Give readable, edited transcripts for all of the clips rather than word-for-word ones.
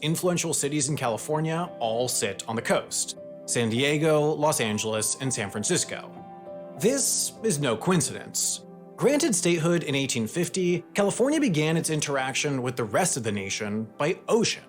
influential cities in California all sit on the coast: San Diego, Los Angeles, and San Francisco. This is no coincidence. Granted statehood in 1850, California began its interaction with the rest of the nation by ocean.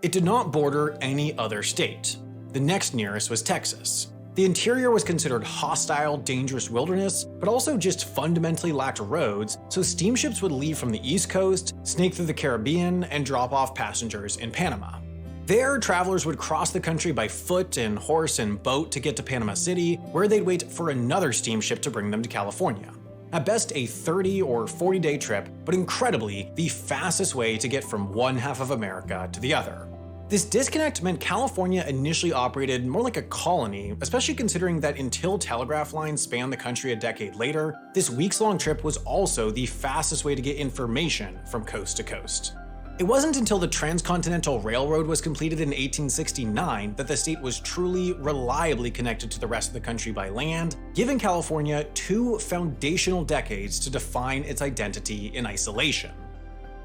It did not border any other state. The next nearest was Texas. The interior was considered hostile, dangerous wilderness, but also just fundamentally lacked roads, so steamships would leave from the East Coast, snake through the Caribbean, and drop off passengers in Panama. There, travelers would cross the country by foot and horse and boat to get to Panama City, where they'd wait for another steamship to bring them to California. At best a 30 or 40-day trip, but incredibly, the fastest way to get from one half of America to the other. This disconnect meant California initially operated more like a colony, especially considering that until telegraph lines spanned the country a decade later, this weeks-long trip was also the fastest way to get information from coast to coast. It wasn't until the Transcontinental Railroad was completed in 1869 that the state was truly, reliably connected to the rest of the country by land, giving California 2 foundational decades to define its identity in isolation.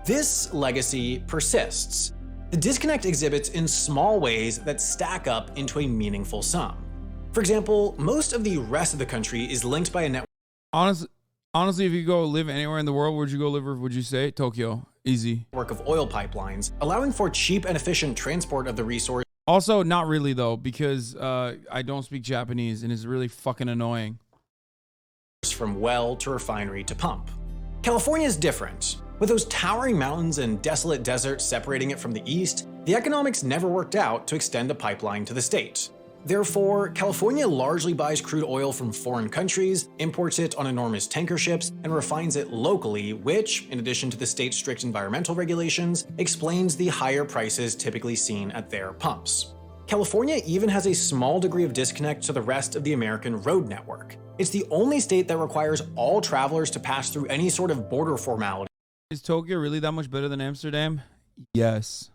This legacy persists. The disconnect exhibits in small ways that stack up into a meaningful sum. For example, most of the rest of the country is linked by a network. Honestly, if you go live anywhere in the world, where'd you go live? Would you say Tokyo? Easy. Of oil pipelines, allowing for cheap and efficient transport of the resource. Also, not really though, because I don't speak Japanese and it's really fucking annoying. From well to refinery to pump. California is different. With those towering mountains and desolate deserts separating it from the east, the economics never worked out to extend a pipeline to the state. Therefore, California largely buys crude oil from foreign countries, imports it on enormous tanker ships, and refines it locally, which, in addition to the state's strict environmental regulations, explains the higher prices typically seen at their pumps. California even has a small degree of disconnect to the rest of the American road network. It's the only state that requires all travelers to pass through any sort of border formality. Is Tokyo really that much better than Amsterdam? Yes.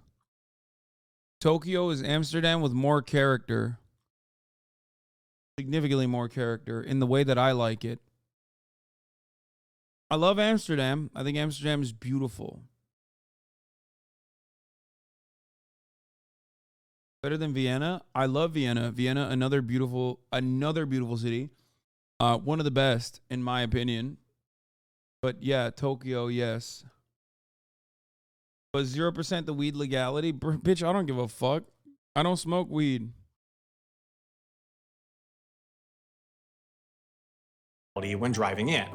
Tokyo is Amsterdam with more character. Significantly more character in the way that I like it. I love Amsterdam. I think Amsterdam is beautiful. Better than Vienna? I love Vienna. Vienna, another beautiful city. One of the best, in my opinion. But yeah, Tokyo, yes. But 0% the weed legality? Bitch, I don't give a fuck. I don't smoke weed. When driving in.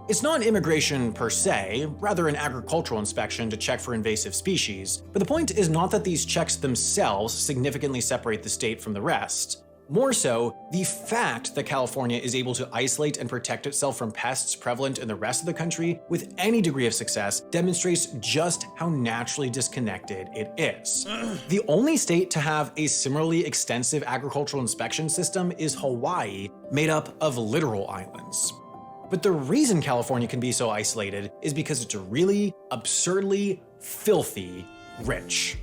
It's not immigration per se, rather an agricultural inspection to check for invasive species, but the point is not that these checks themselves significantly separate the state from the rest. More so, the fact that California is able to isolate and protect itself from pests prevalent in the rest of the country with any degree of success demonstrates just how naturally disconnected it is. The only state to have a similarly extensive agricultural inspection system is Hawaii, made up of literal islands. But the reason California can be so isolated is because it's really, absurdly, filthy rich.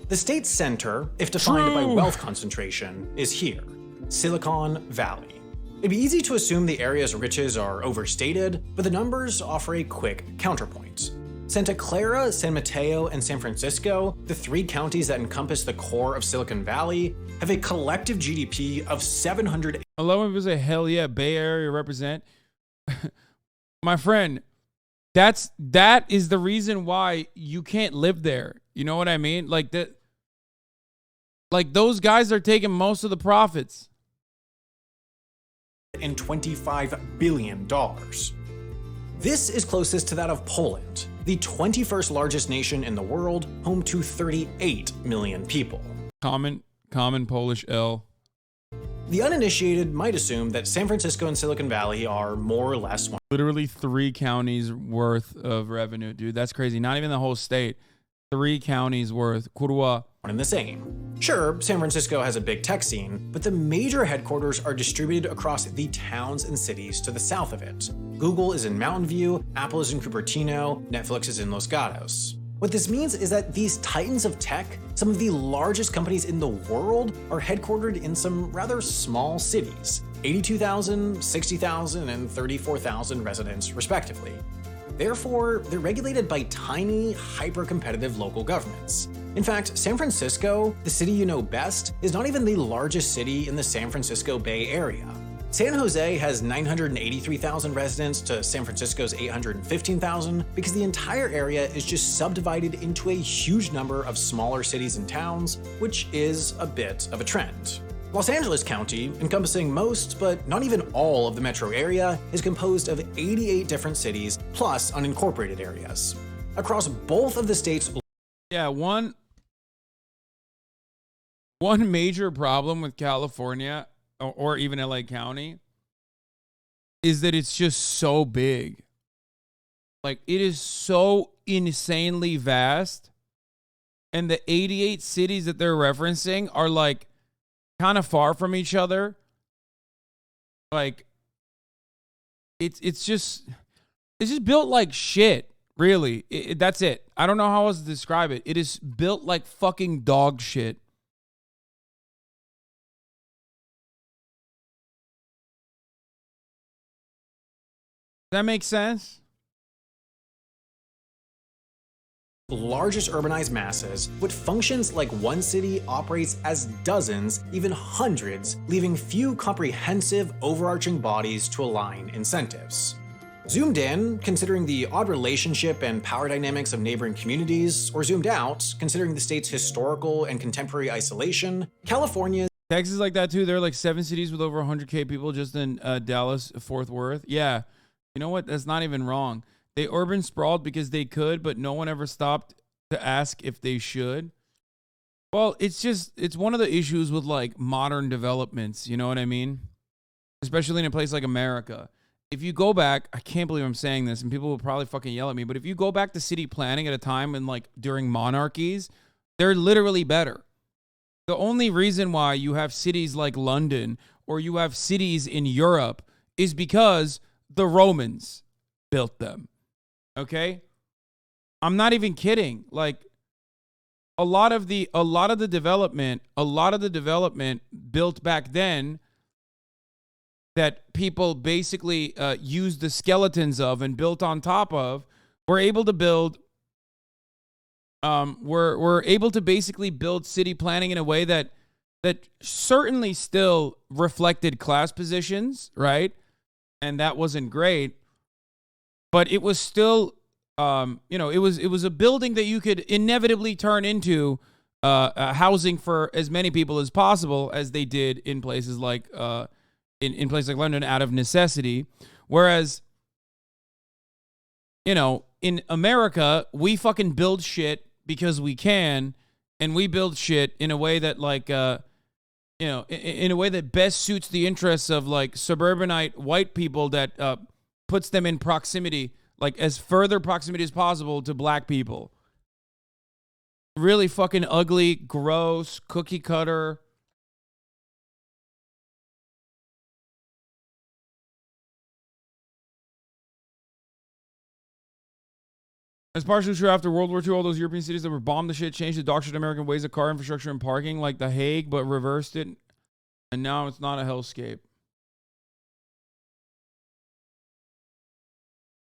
The state's center, if defined by wealth concentration, is here, Silicon Valley. It'd be easy to assume the area's riches are overstated, but the numbers offer a quick counterpoint. Santa Clara, San Mateo, and San Francisco, the 3 counties that encompass the core of Silicon Valley, have a collective GDP of 700. I love when people say, hell yeah, Bay Area represent. My friend, that is the reason why you can't live there. You know what I mean? Like those guys are taking most of the profits. And $25 billion. This is closest to that of Poland, the 21st largest nation in the world, home to 38 million people. Common Polish L. The uninitiated might assume that San Francisco and Silicon Valley are more or less one. Literally 3 counties worth of revenue, dude. That's crazy. Not even the whole state. 3 counties worth. Kurwa. One and the same. Sure, San Francisco has a big tech scene, but the major headquarters are distributed across the towns and cities to the south of it. Google is in Mountain View, Apple is in Cupertino, Netflix is in Los Gatos. What this means is that these titans of tech, some of the largest companies in the world, are headquartered in some rather small cities, 82,000, 60,000, and 34,000 residents respectively. Therefore, they're regulated by tiny, hyper-competitive local governments. In fact, San Francisco, the city you know best, is not even the largest city in the San Francisco Bay Area. San Jose has 983,000 residents to San Francisco's 815,000 because the entire area is just subdivided into a huge number of smaller cities and towns, which is a bit of a trend. Los Angeles County, encompassing most but not even all of the metro area, is composed of 88 different cities plus unincorporated areas. Across both of the state's one major problem with California or even LA County is that it's just so big. Like, it is so insanely vast. And the 88 cities that they're referencing are like kind of far from each other. Like, it's just built like shit, really. That's it. I don't know how else to describe it. It is built like fucking dog shit. Does that make sense? Largest urbanized masses, what functions like one city operates as dozens, even hundreds, leaving few comprehensive, overarching bodies to align incentives. Zoomed in, considering the odd relationship and power dynamics of neighboring communities, or zoomed out, considering the state's historical and contemporary isolation, California. Texas is like that too. There are like 7 cities with over 100K people just in Dallas, Fort Worth. Yeah. You know what? That's not even wrong. They urban sprawled because they could, but no one ever stopped to ask if they should. Well, it's one of the issues with like modern developments. You know what I mean? Especially in a place like America. If you go back, I can't believe I'm saying this and people will probably fucking yell at me, but if you go back to city planning at a time and like during monarchies, they're literally better. The only reason why you have cities like London or you have cities in Europe is because the Romans built them. Okay? I'm not even kidding. Like a lot of the development built back then that people basically used the skeletons of and built on top of, were able to build we're able to basically build city planning in a way that certainly still reflected class positions, right? And that wasn't great, but it was still, it was a building that you could inevitably turn into housing for as many people as possible, as they did in places like in places like London, out of necessity. Whereas, in America, we fucking build shit because we can, and we build shit in a way that in a way that best suits the interests of like suburbanite white people, that puts them in proximity, like as further proximity as possible to black people. Really fucking ugly, gross, cookie cutter. It's partially true after World War II, all those European cities that were bombed to shit changed the doctrine of American ways of car infrastructure and parking, like The Hague, but reversed it. And now it's not a hellscape.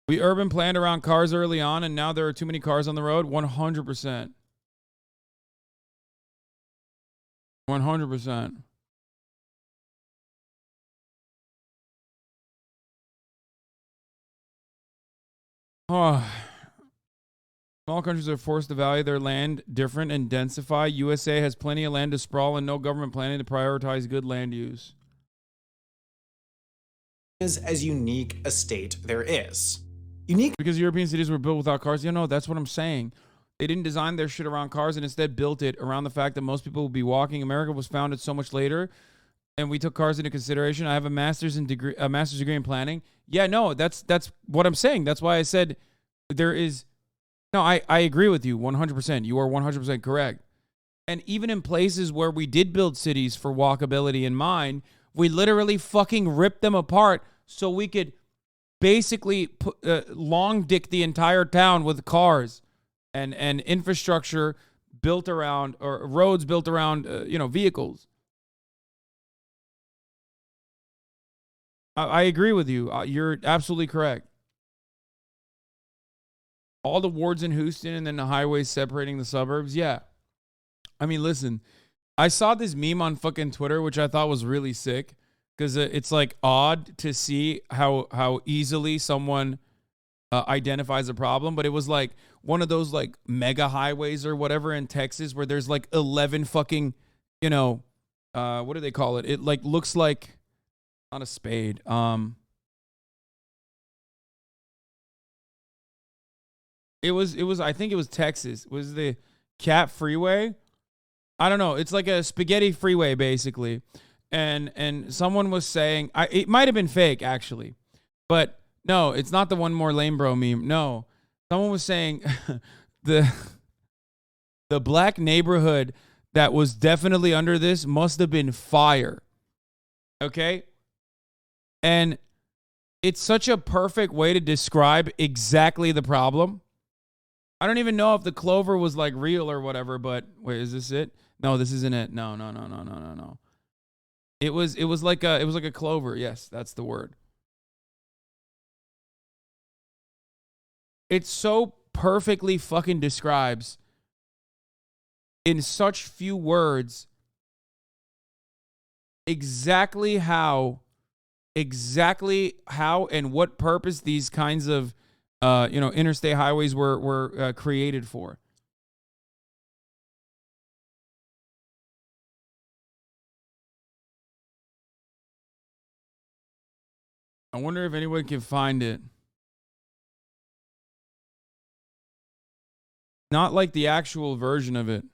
We urban planned around cars early on, and now there are too many cars on the road. 100%. 100%. Oh. Small countries are forced to value their land different and densify. USA has plenty of land to sprawl and no government planning to prioritize good land use. Is as unique a state there is. Unique because European cities were built without cars. That's what I'm saying. They didn't design their shit around cars and instead built it around the fact that most people would be walking. America was founded so much later, and we took cars into consideration. I have a master's degree in planning. Yeah, no, that's what I'm saying. That's why I said there is. No, I agree with you 100%. You are 100% correct. And even in places where we did build cities for walkability in mind, we literally fucking ripped them apart so we could basically long dick the entire town with cars and infrastructure built around, or roads built around, vehicles. I agree with you. You're absolutely correct. all the wards in Houston and then the highways separating the suburbs. Yeah. I mean, listen, I saw this meme on fucking Twitter, which I thought was really sick because it's like odd to see how easily someone identifies a problem. But it was like one of those like mega highways or whatever in Texas where there's like 11 fucking, you know, what do they call it? It like looks like not a spade. It was I think it was Texas. It was the Cat Freeway? I don't know. It's like a spaghetti freeway basically. And someone was saying it might have been fake actually. But no, it's not the one more lame bro meme. No. Someone was saying the black neighborhood that was definitely under this must have been fire. Okay? And it's such a perfect way to describe exactly the problem. I don't even know if the clover was like real or whatever, but wait, is this it? No, this isn't it. No. It was like a clover. Yes, that's the word. It so perfectly fucking describes in such few words exactly how and what purpose these kinds of interstate highways were created for. I wonder if anyone can find it. Not like the actual version of it.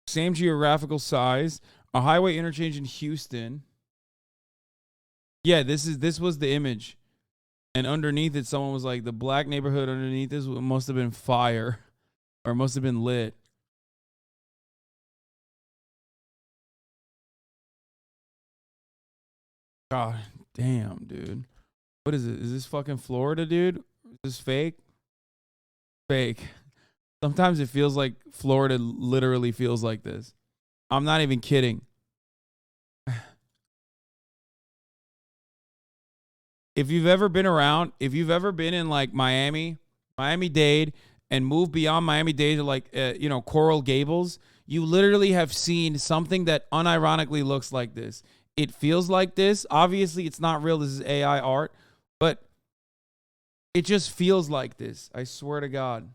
Same geographical size. A highway interchange in Houston. Yeah, this was the image. And underneath it, someone was like, the black neighborhood underneath this must have been fire. Or must have been lit. God damn, dude. What is it? Is this fucking Florida, dude? Is this fake? Fake. Sometimes it feels like Florida literally feels like this. I'm not even kidding. If you've ever been in like Miami-Dade, and moved beyond Miami-Dade to like, Coral Gables, you literally have seen something that unironically looks like this. It feels like this. Obviously, it's not real. This is AI art, but it just feels like this. I swear to God.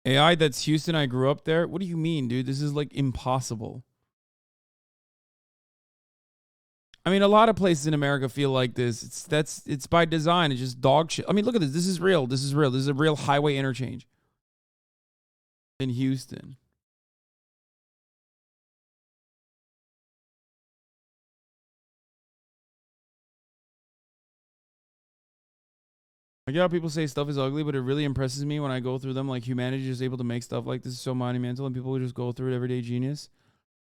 AI, that's Houston. I grew up there. What do you mean, dude? This is like impossible. I mean, a lot of places in America feel like this. It's by design. It's just dog shit. I mean, look at this. This is real. This is real. This is a real highway interchange in Houston. I get how people say stuff is ugly, but it really impresses me when I go through them. Like, humanity is able to make stuff like this is so monumental, and people just go through it everyday genius.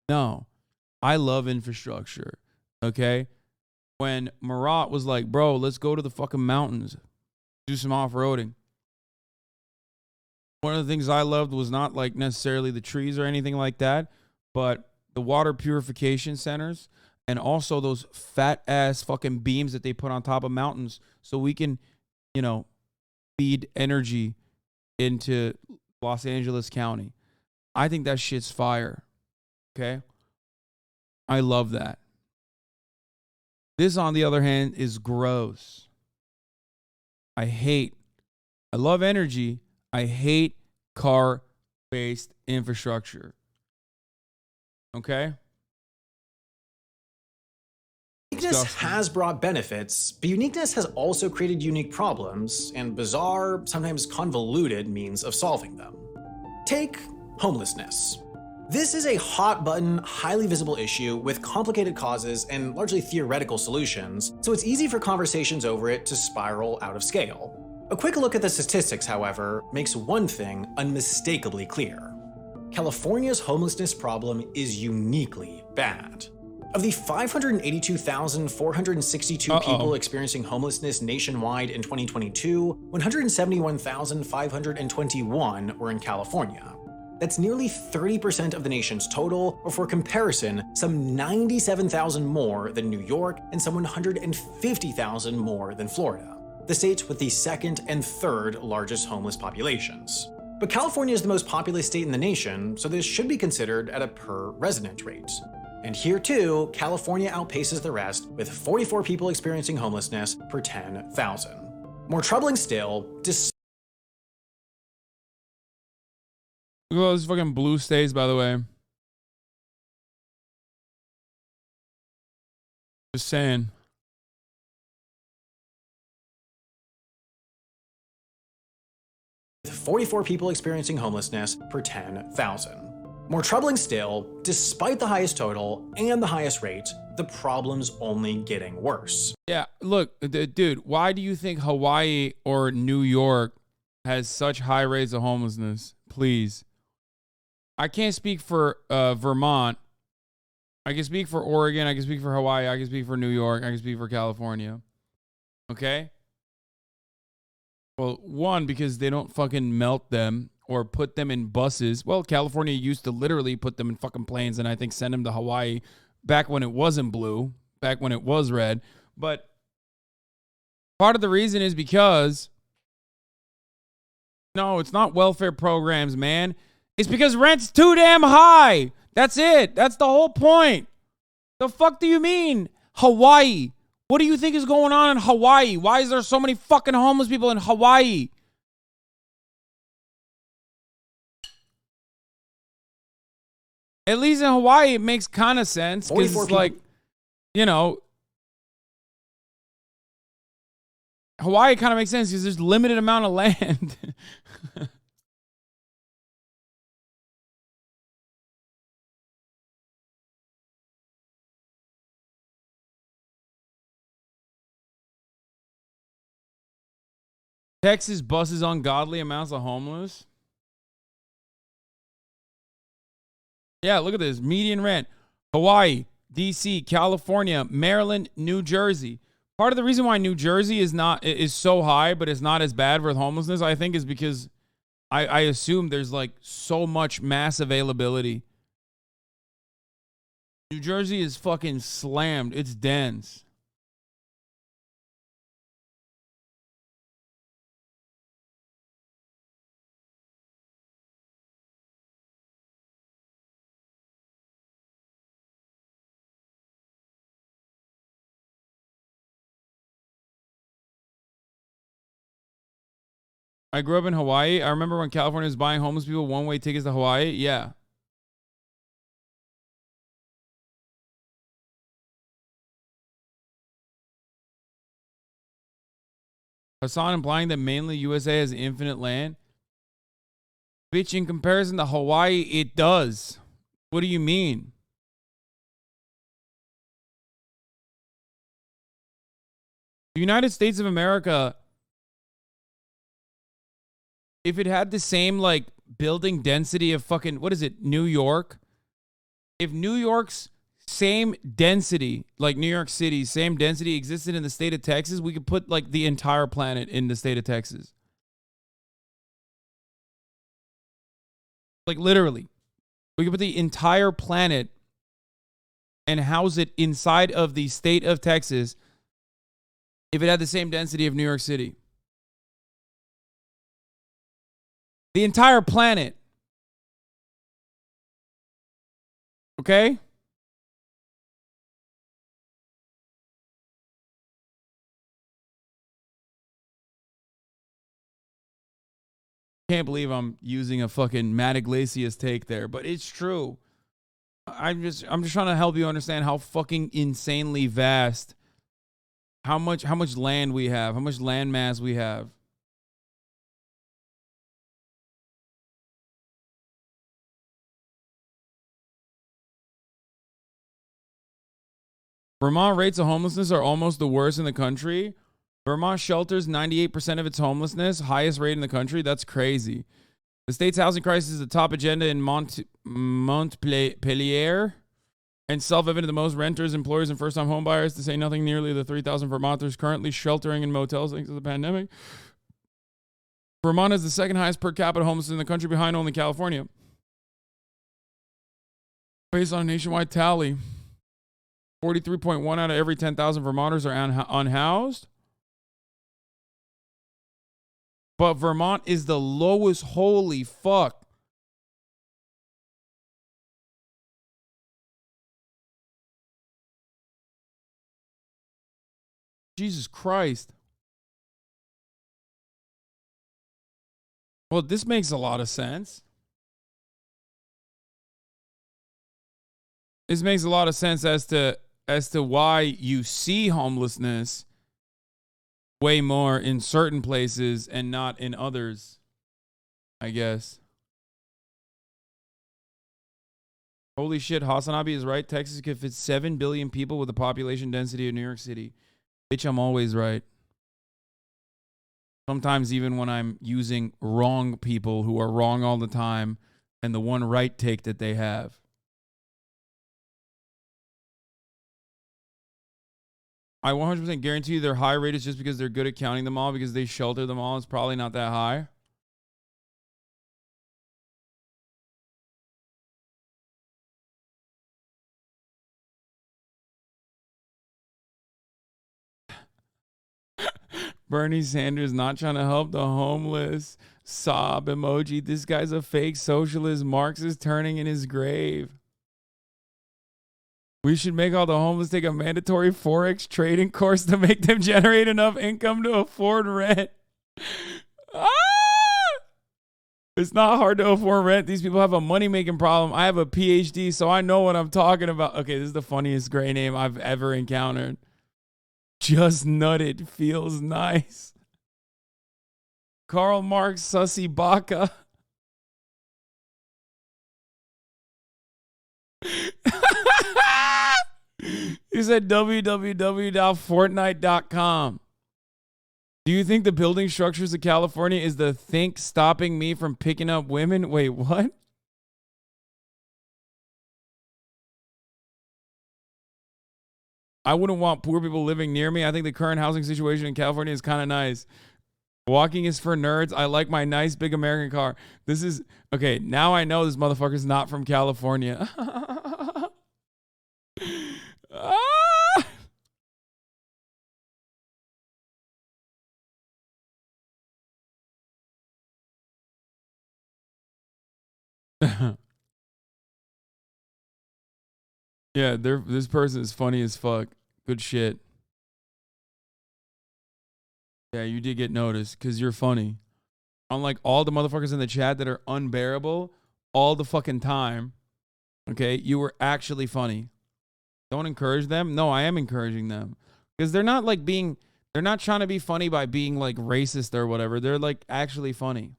No, I love infrastructure. Okay, when Marat was like, "Bro, let's go to the fucking mountains, do some off-roading." One of the things I loved was not like necessarily the trees or anything like that, but the water purification centers, and also those fat ass fucking beams that they put on top of mountains so we can, feed energy into Los Angeles County. I think that shit's fire. Okay? I love that. This, on the other hand, is gross. I love energy. I hate car-based infrastructure. Okay? Uniqueness has brought benefits, but uniqueness has also created unique problems and bizarre, sometimes convoluted means of solving them. Take homelessness. This is a hot-button, highly visible issue with complicated causes and largely theoretical solutions, so it's easy for conversations over it to spiral out of scale. A quick look at the statistics, however, makes one thing unmistakably clear. California's homelessness problem is uniquely bad. Of the 582,462 people experiencing homelessness nationwide in 2022, 171,521 were in California. That's nearly 30% of the nation's total, or for comparison, some 97,000 more than New York and some 150,000 more than Florida, the states with the second and third largest homeless populations. But California is the most populous state in the nation, so this should be considered at a per resident rate. And here too, California outpaces the rest with 44 people experiencing homelessness per 10,000. More troubling still, Look at all those fucking blue states, by the way. Just saying. with 44 people experiencing homelessness per 10,000. More troubling still, despite the highest total and the highest rate, the problem's only getting worse. Yeah, look, dude, why do you think Hawaii or New York has such high rates of homelessness? Please. I can't speak for Vermont. I can speak for Oregon. I can speak for Hawaii. I can speak for New York. I can speak for California. Okay? Well, one, because they don't fucking melt them or put them in buses. Well, California used to literally put them in fucking planes and I think send them to Hawaii back when it wasn't blue, back when it was red. But part of the reason is because, no, it's not welfare programs, man. It's because rent's too damn high. That's it. That's the whole point. The fuck do you mean? Hawaii. What do you think is going on in Hawaii? Why is there so many fucking homeless people in Hawaii? At least in Hawaii, it makes kind of sense. Because it's like, you know, Hawaii kind of makes sense because there's limited amount of land. Texas buses ungodly amounts of homeless. Yeah, look at this. Median rent. Hawaii, D.C., California, Maryland, New Jersey. Part of the reason why New Jersey is so high, but it's not as bad with homelessness, I think, is because I assume there's like so much mass availability. New Jersey is fucking slammed. It's dense. I grew up in Hawaii. I remember when California was buying homeless people one-way tickets to Hawaii. Yeah. Hasan implying that mainly USA has infinite land. Bitch, in comparison to Hawaii, it does. What do you mean? The United States of America, if it had the same like building density of fucking, what is it, New York? If New York's same density, like New York City's same density existed in the state of Texas, we could put like the entire planet in the state of Texas. Like literally. We could put the entire planet and house it inside of the state of Texas if it had the same density of New York City. The entire planet. Okay? Can't believe I'm using a fucking Matt Iglesias take there, but it's true. I'm just trying to help you understand how fucking insanely vast, how much land we have, how much land mass we have. Vermont rates of homelessness are almost the worst in the country. Vermont shelters 98% of its homelessness, highest rate in the country. That's crazy. The state's housing crisis is the top agenda in Montpelier. and self-evident that most renters, employers, and first-time homebuyers, to say nothing nearly the 3,000 Vermonters currently sheltering in motels thanks to the pandemic. Vermont is the second highest per capita homelessness in the country, behind only California. Based on a nationwide tally, 43.1 out of every 10,000 Vermonters are unhoused. But Vermont is the lowest. Holy fuck. Jesus Christ. Well, this makes a lot of sense. This makes a lot of sense as to why you see homelessness way more in certain places and not in others, I guess. Holy shit, HasanAbi is right. Texas could fit 7 billion people with the population density of New York City. Bitch, I'm always right. Sometimes even when I'm using wrong people who are wrong all the time and the one right take that they have. I 100% guarantee you their high rate is just because they're good at counting them all, because they shelter them all. It's probably not that high. Bernie Sanders not trying to help the homeless. Sob emoji. This guy's a fake socialist. Marxist turning in his grave. We should make all the homeless take a mandatory Forex trading course to make them generate enough income to afford rent. It's not hard to afford rent. These people have a money-making problem. I have a PhD, so I know what I'm talking about. Okay, this is the funniest gray name I've ever encountered. Just nutted feels nice. Karl Marx Sussy Baka. He said www.fortnite.com. Do you think the building structures of California is the think stopping me from picking up women? Wait, what? I wouldn't want poor people living near me. I think the current housing situation in California is kind of nice. Walking is for nerds. I like my nice big American car. This is okay. Now I know this motherfucker's not from California. Yeah, this person is funny as fuck. Good shit. Yeah, you did get noticed because you're funny. Unlike all the motherfuckers in the chat that are unbearable all the fucking time. Okay, you were actually funny. Don't encourage them. No, I am encouraging them. Because they're not like they're not trying to be funny by being like racist or whatever. They're like actually funny.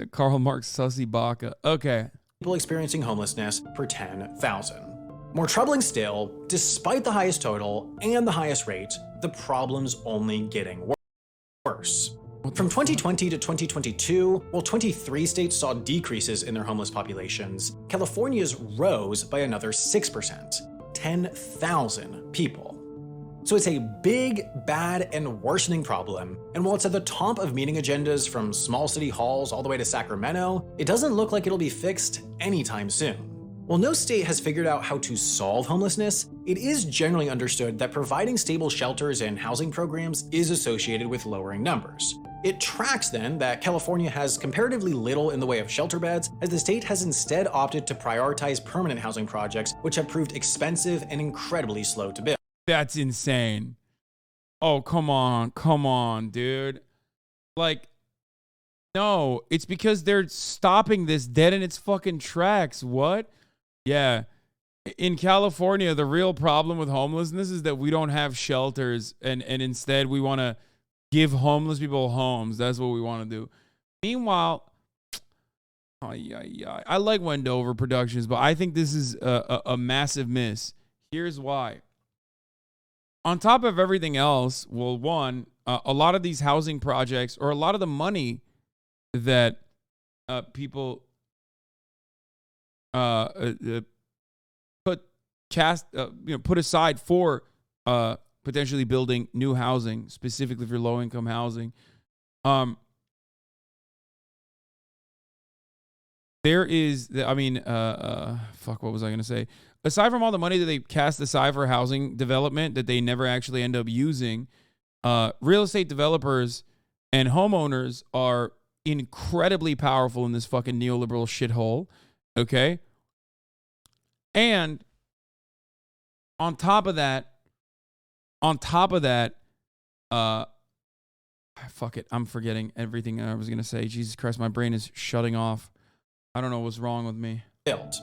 Karl Marx Sussy Baka. Okay. People experiencing homelessness per 10,000. More troubling still, despite the highest total and the highest rate, the problem's only getting worse. From 2020 to 2022, while 23 states saw decreases in their homeless populations, California's rose by another 6%, 10,000 people. So it's a big, bad, and worsening problem, and while it's at the top of meeting agendas from small city halls all the way to Sacramento, it doesn't look like it'll be fixed anytime soon. While no state has figured out how to solve homelessness, it is generally understood that providing stable shelters and housing programs is associated with lowering numbers. It tracks then that California has comparatively little in the way of shelter beds, as the state has instead opted to prioritize permanent housing projects, which have proved expensive and incredibly slow to build. That's insane. Oh, come on, dude. Like, no, it's because they're stopping this dead in its fucking tracks. What? Yeah. In California, the real problem with homelessness is that we don't have shelters, and instead we want to give homeless people homes. That's what we want to do. Meanwhile, I like Wendover Productions, but I think this is a massive miss. Here's why. On top of everything else, well, one, a lot of these housing projects, or a lot of the money that people put put aside for potentially building new housing, specifically for low income housing. There is, fuck, what was I going to say? Aside from all the money that they cast aside for housing development that they never actually end up using, real estate developers and homeowners are incredibly powerful in this fucking neoliberal shithole. Okay. And on top of that, fuck it, I'm forgetting everything I was going to say. Jesus Christ, my brain is shutting off. I don't know what's wrong with me. Built.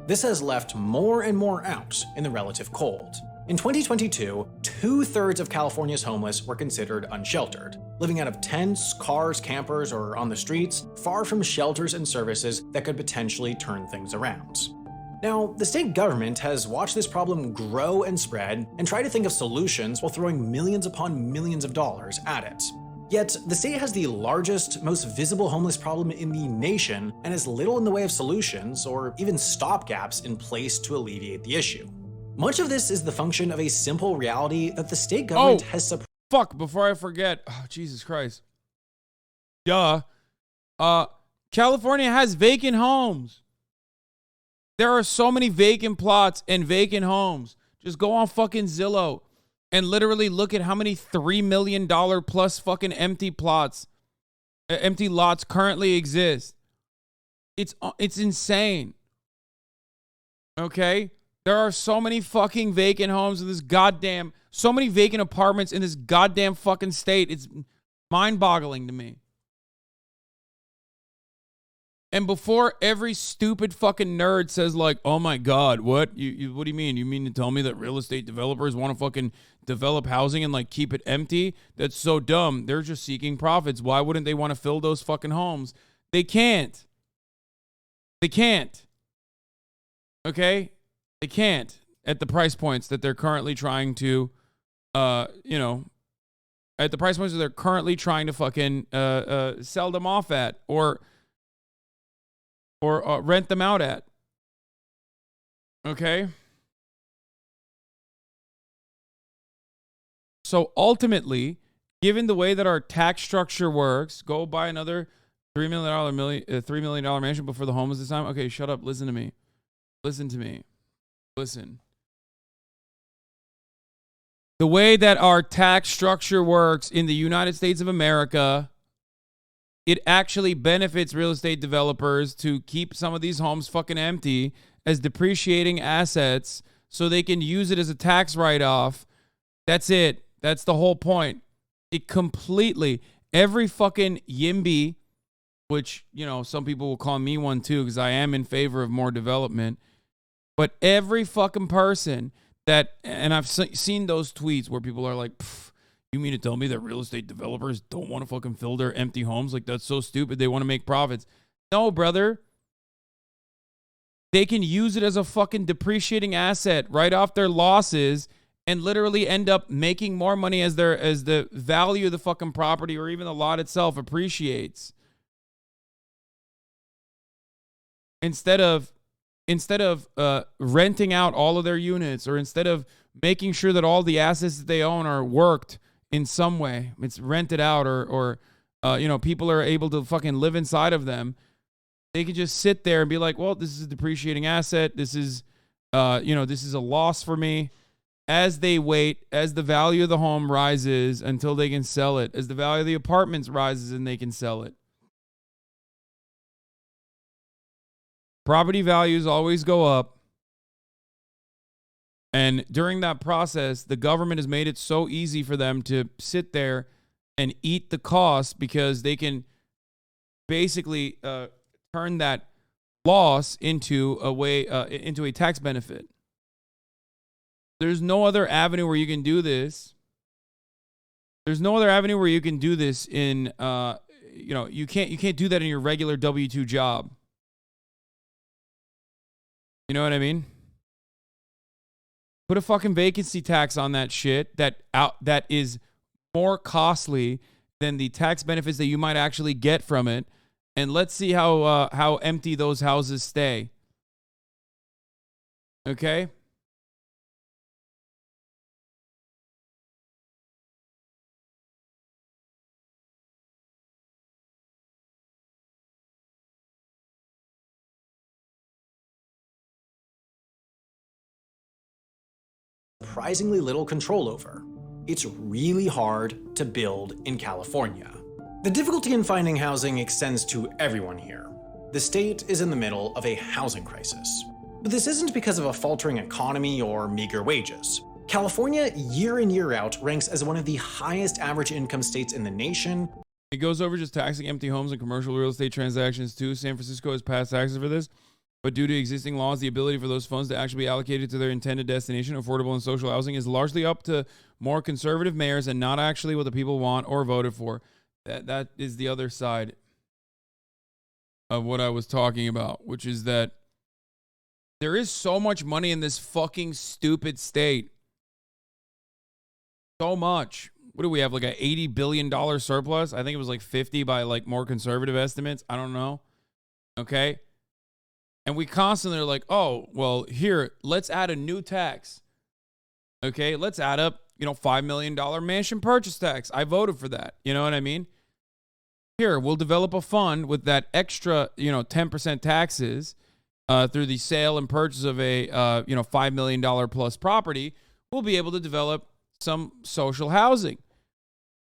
This has left more and more out in the relative cold. In 2022, 2/3 of California's homeless were considered unsheltered, living out of tents, cars, campers, or on the streets, far from shelters and services that could potentially turn things around. Now, the state government has watched this problem grow and spread and tried to think of solutions while throwing millions upon millions of dollars at it. Yet, the state has the largest, most visible homeless problem in the nation and has little in the way of solutions or even stopgaps in place to alleviate the issue. Much of this is the function of a simple reality that the state government has suppressed. Fuck, before I forget. Oh, Jesus Christ. Duh. California has vacant homes. There are so many vacant plots and vacant homes. Just go on fucking Zillow and literally look at how many $3 million plus fucking empty lots currently exist. It's insane. Okay? There are so many fucking vacant homes in this goddamn, so many vacant apartments in this goddamn fucking state. It's mind-boggling to me. And before every stupid fucking nerd says like, oh my God, what? What do you mean? You mean to tell me that real estate developers want to fucking develop housing and like keep it empty? That's so dumb. They're just seeking profits. Why wouldn't they want to fill those fucking homes? They can't. They can't. Okay? They can't at the price points that they're currently trying to, at the price points that they're currently trying to fucking sell them off at or rent them out at. Okay? So ultimately, given the way that our tax structure works, go buy another $3 million mansion before the homeless this time. Okay, shut up. Listen to me. Listen. The way that our tax structure works in the United States of America, it actually benefits real estate developers to keep some of these homes fucking empty as depreciating assets so they can use it as a tax write-off. That's it. That's the whole point. It completely, every fucking YIMBY, which, some people will call me one too because I am in favor of more development, but every fucking person that, and I've seen those tweets where people are like, you mean to tell me that real estate developers don't want to fucking fill their empty homes? Like, that's so stupid. They want to make profits. No, brother. They can use it as a fucking depreciating asset, write off their losses, and literally end up making more money as the value of the fucking property or even the lot itself appreciates. Instead of renting out all of their units, or instead of making sure that all the assets that they own are worked in some way, it's rented out, or people are able to fucking live inside of them. They could just sit there and be like, well, this is a depreciating asset. This is, this is a loss for me. As they wait, as the value of the home rises until they can sell it, as the value of the apartments rises and they can sell it. Property values always go up. And during that process, the government has made it so easy for them to sit there and eat the cost because they can basically turn that loss into a tax benefit. There's no other avenue where you can do this. There's no other avenue where you can do this in, you can't do that in your regular W-2 job. You know what I mean? Put a fucking vacancy tax on that shit that is more costly than the tax benefits that you might actually get from it. And let's see how empty those houses stay. Okay? Surprisingly little control over. It's really hard to build in California. The difficulty in finding housing extends to everyone here. The state is in the middle of a housing crisis. But this isn't because of a faltering economy or meager wages. California, year in, year out, ranks as one of the highest average income states in the nation. It goes over just taxing empty homes and commercial real estate transactions too. San Francisco has passed taxes for this, but due to existing laws, the ability for those funds to actually be allocated to their intended destination, affordable and social housing, is largely up to more conservative mayors and not actually what the people want or voted for. That is the other side of what I was talking about, which is that there is so much money in this fucking stupid state. So much. What do we have, like a $80 billion surplus? I think it was like 50 by like more conservative estimates. I don't know. Okay. And we constantly are like, oh, well, here, let's add a new tax. Okay. Let's add up, $5 million mansion purchase tax. I voted for that. You know what I mean? Here, we'll develop a fund with that extra, 10% taxes through the sale and purchase of a, $5 million plus property. We'll be able to develop some social housing.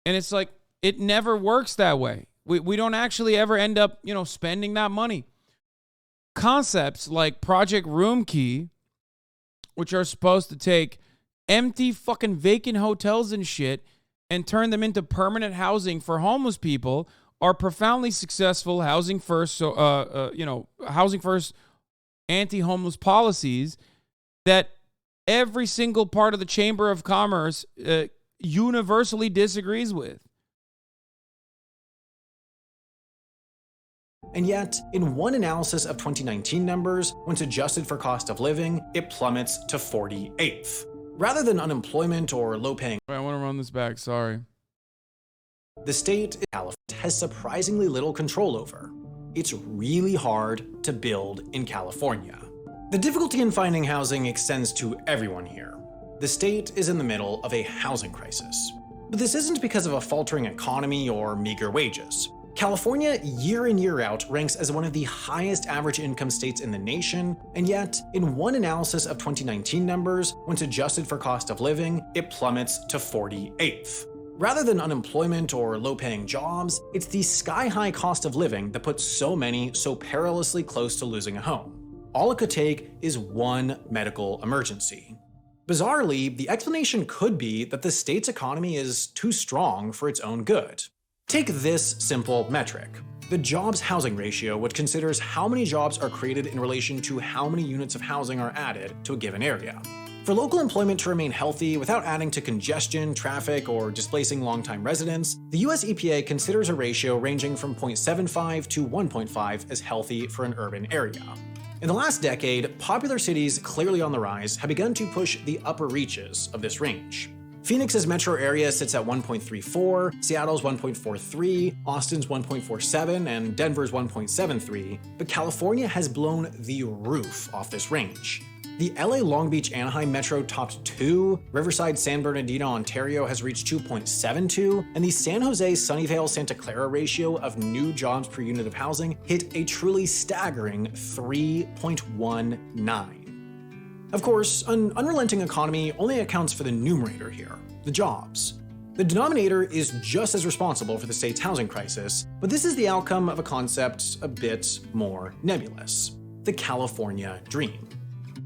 And it's like, it never works that way. We don't actually ever end up, spending that money. Concepts like Project Room Key, which are supposed to take empty fucking vacant hotels and shit and turn them into permanent housing for homeless people, are profoundly successful housing first, housing first anti-homeless policies that every single part of the Chamber of Commerce universally disagrees with. And yet, in one analysis of 2019 numbers, once adjusted for cost of living, it plummets to 48th. Rather than unemployment or low-paying... I want to run this back, sorry. The state has surprisingly little control over. It's really hard to build in California. The difficulty in finding housing extends to everyone here. The state is in the middle of a housing crisis. But this isn't because of a faltering economy or meager wages. California, year in, year out, ranks as one of the highest average income states in the nation, and yet, in one analysis of 2019 numbers, once adjusted for cost of living, it plummets to 48th. Rather than unemployment or low-paying jobs, it's the sky-high cost of living that puts so many so perilously close to losing a home. All it could take is one medical emergency. Bizarrely, the explanation could be that the state's economy is too strong for its own good. Take this simple metric, the jobs-housing ratio, which considers how many jobs are created in relation to how many units of housing are added to a given area. For local employment to remain healthy without adding to congestion, traffic, or displacing longtime residents, the US EPA considers a ratio ranging from 0.75 to 1.5 as healthy for an urban area. In the last decade, popular cities clearly on the rise have begun to push the upper reaches of this range. Phoenix's metro area sits at 1.34, Seattle's 1.43, Austin's 1.47, and Denver's 1.73, but California has blown the roof off this range. The LA Long Beach Anaheim Metro topped 2, Riverside San Bernardino Ontario has reached 2.72, and the San Jose Sunnyvale Santa Clara ratio of new jobs per unit of housing hit a truly staggering 3.19. Of course, an unrelenting economy only accounts for the numerator here, the jobs. The denominator is just as responsible for the state's housing crisis, but this is the outcome of a concept a bit more nebulous: the California dream.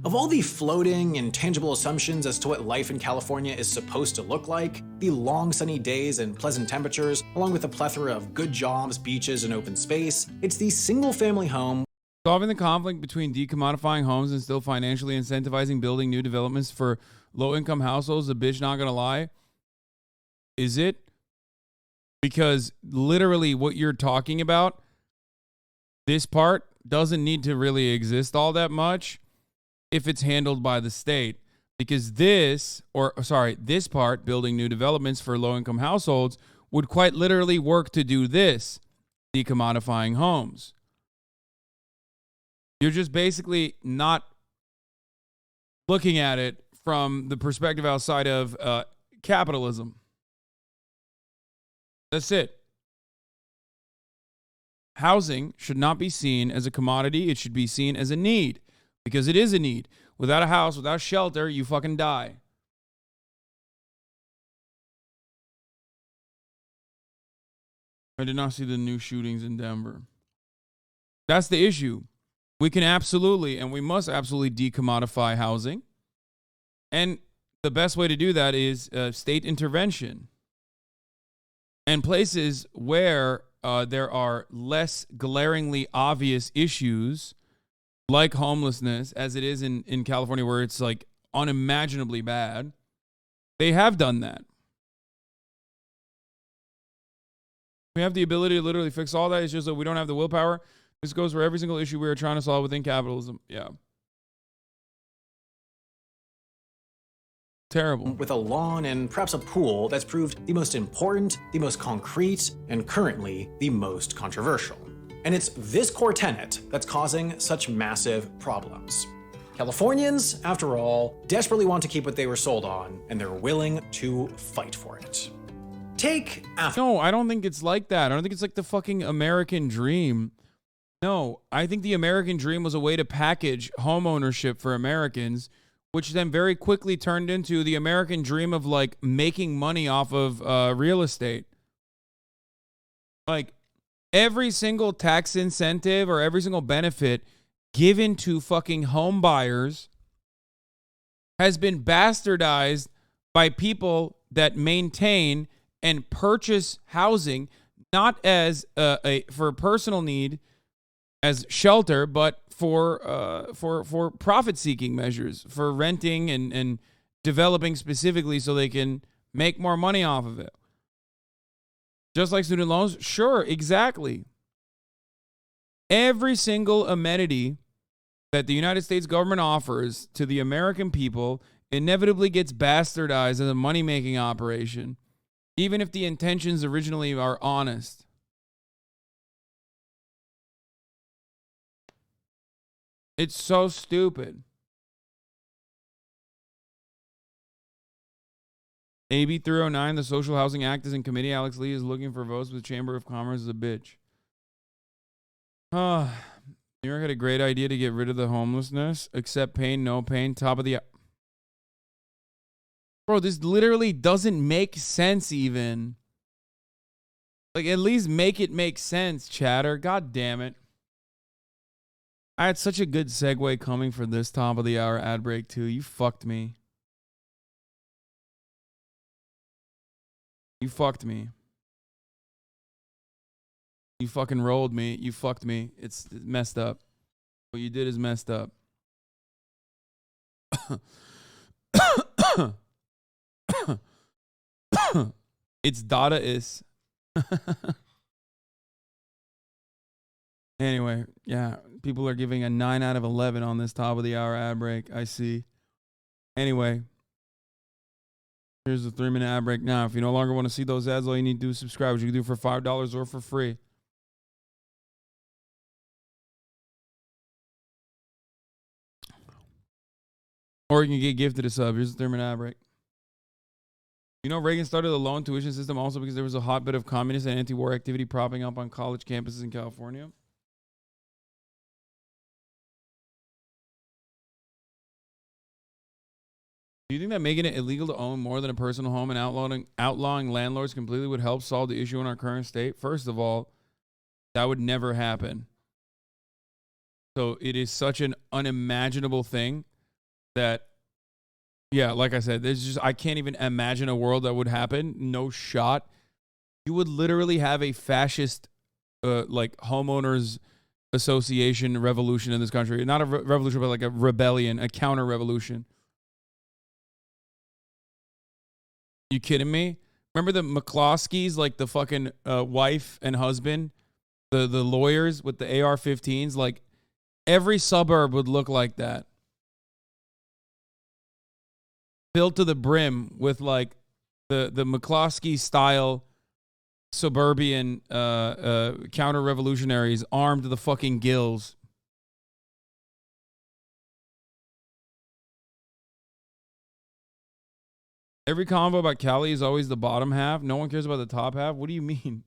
Of all the floating, intangible assumptions as to what life in California is supposed to look like, the long sunny days and pleasant temperatures, along with a plethora of good jobs, beaches, and open space, it's the single-family home. Solving the conflict between decommodifying homes and still financially incentivizing building new developments for low-income households, a bitch not gonna lie. Is it? Because literally what you're talking about, this part doesn't need to really exist all that much if it's handled by the state. Because this part, building new developments for low-income households, would quite literally work to do this, decommodifying homes. You're just basically not looking at it from the perspective outside of capitalism. That's it. Housing should not be seen as a commodity. It should be seen as a need, because it is a need. Without a house, without shelter, you fucking die. I did not see the new shootings in Denver. That's the issue. We can absolutely, and we must absolutely decommodify housing. And the best way to do that is state intervention. And places where there are less glaringly obvious issues, like homelessness, as it is in California, where it's like unimaginably bad, they have done that. We have the ability to literally fix all that. It's just that we don't have the willpower. This goes for every single issue we are trying to solve within capitalism. Yeah. Terrible. With a lawn and perhaps a pool that's proved the most important, the most concrete, and currently the most controversial. And it's this core tenet that's causing such massive problems. Californians, after all, desperately want to keep what they were sold on, and they're willing to fight for it. No, I don't think it's like that. I don't think it's like the fucking American dream. No, I think the American dream was a way to package home ownership for Americans, which then very quickly turned into the American dream of like making money off of real estate. Like every single tax incentive or every single benefit given to fucking home buyers has been bastardized by people that maintain and purchase housing not as for personal need, as shelter, but for profit-seeking measures, for renting and developing specifically so they can make more money off of it. Just like student loans, sure, exactly. Every single amenity that the United States government offers to the American people inevitably gets bastardized as a money-making operation, even if the intentions originally are honest. It's so stupid. AB 309, the Social Housing Act is in committee. Alex Lee is looking for votes, but the Chamber of Commerce is a bitch. New York had a great idea to get rid of the homelessness. Accept pain, no pain, top of the... Bro, this literally doesn't make sense even. Like, at least make it make sense, chatter. God damn it. I had such a good segue coming for this top of the hour ad break too. You fucked me. You fucked me. You fucking rolled me. You fucked me. It's messed up. What you did is messed up. It's Dadaist. Anyway, yeah, people are giving a 9 out of 11 on this top of the hour ad break. I see. Anyway, here's the 3-minute ad break now. If you no longer want to see those ads, all you need to do is subscribe, which you can do for $5 or for free. Or you can get gifted a sub. Here's the 3-minute ad break. You know, Reagan started the loan tuition system also because there was a hotbed of communist and anti-war activity propping up on college campuses in California. Do you think that making it illegal to own more than a personal home and outlawing landlords completely would help solve the issue in our current state? First of all, that would never happen. So it is such an unimaginable thing that, yeah, like I said, I can't even imagine a world that would happen. No shot. You would literally have a fascist, like homeowners association revolution in this country. Not a revolution, but like a rebellion, a counter-revolution. You kidding me? Remember the McCloskeys, like the fucking wife and husband, the lawyers with the AR-15s? Like every suburb would look like that. filled to the brim with like the McCloskey style suburban counter-revolutionaries armed to the fucking gills. Every convo about Cali is always the bottom half. No one cares about the top half. What do you mean?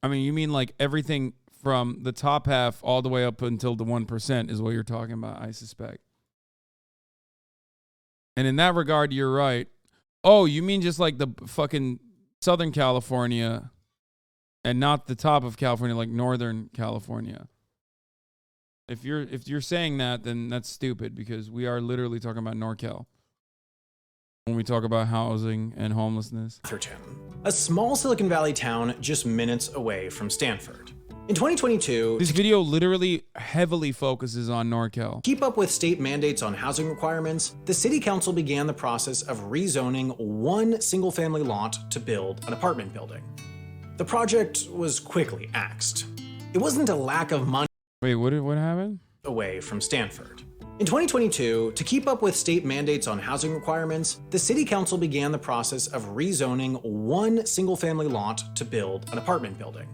I mean, you mean like everything from the top half all the way up until the 1% is what you're talking about, I suspect. And in that regard, you're right. Oh, you mean just like the fucking Southern California and not the top of California, like Northern California. If you're saying that, then that's stupid because we are literally talking about NorCal when we talk about housing and homelessness. Atherton, a small Silicon Valley town just minutes away from Stanford. In 2022, this video literally heavily focuses on NorCal. To keep up with state mandates on housing requirements, the city council began the process of rezoning one single-family lot to build an apartment building. The project was quickly axed. It wasn't a lack of money. Wait, what happened? Away from Stanford. In 2022, to keep up with state mandates on housing requirements, the city council began the process of rezoning one single-family lot to build an apartment building.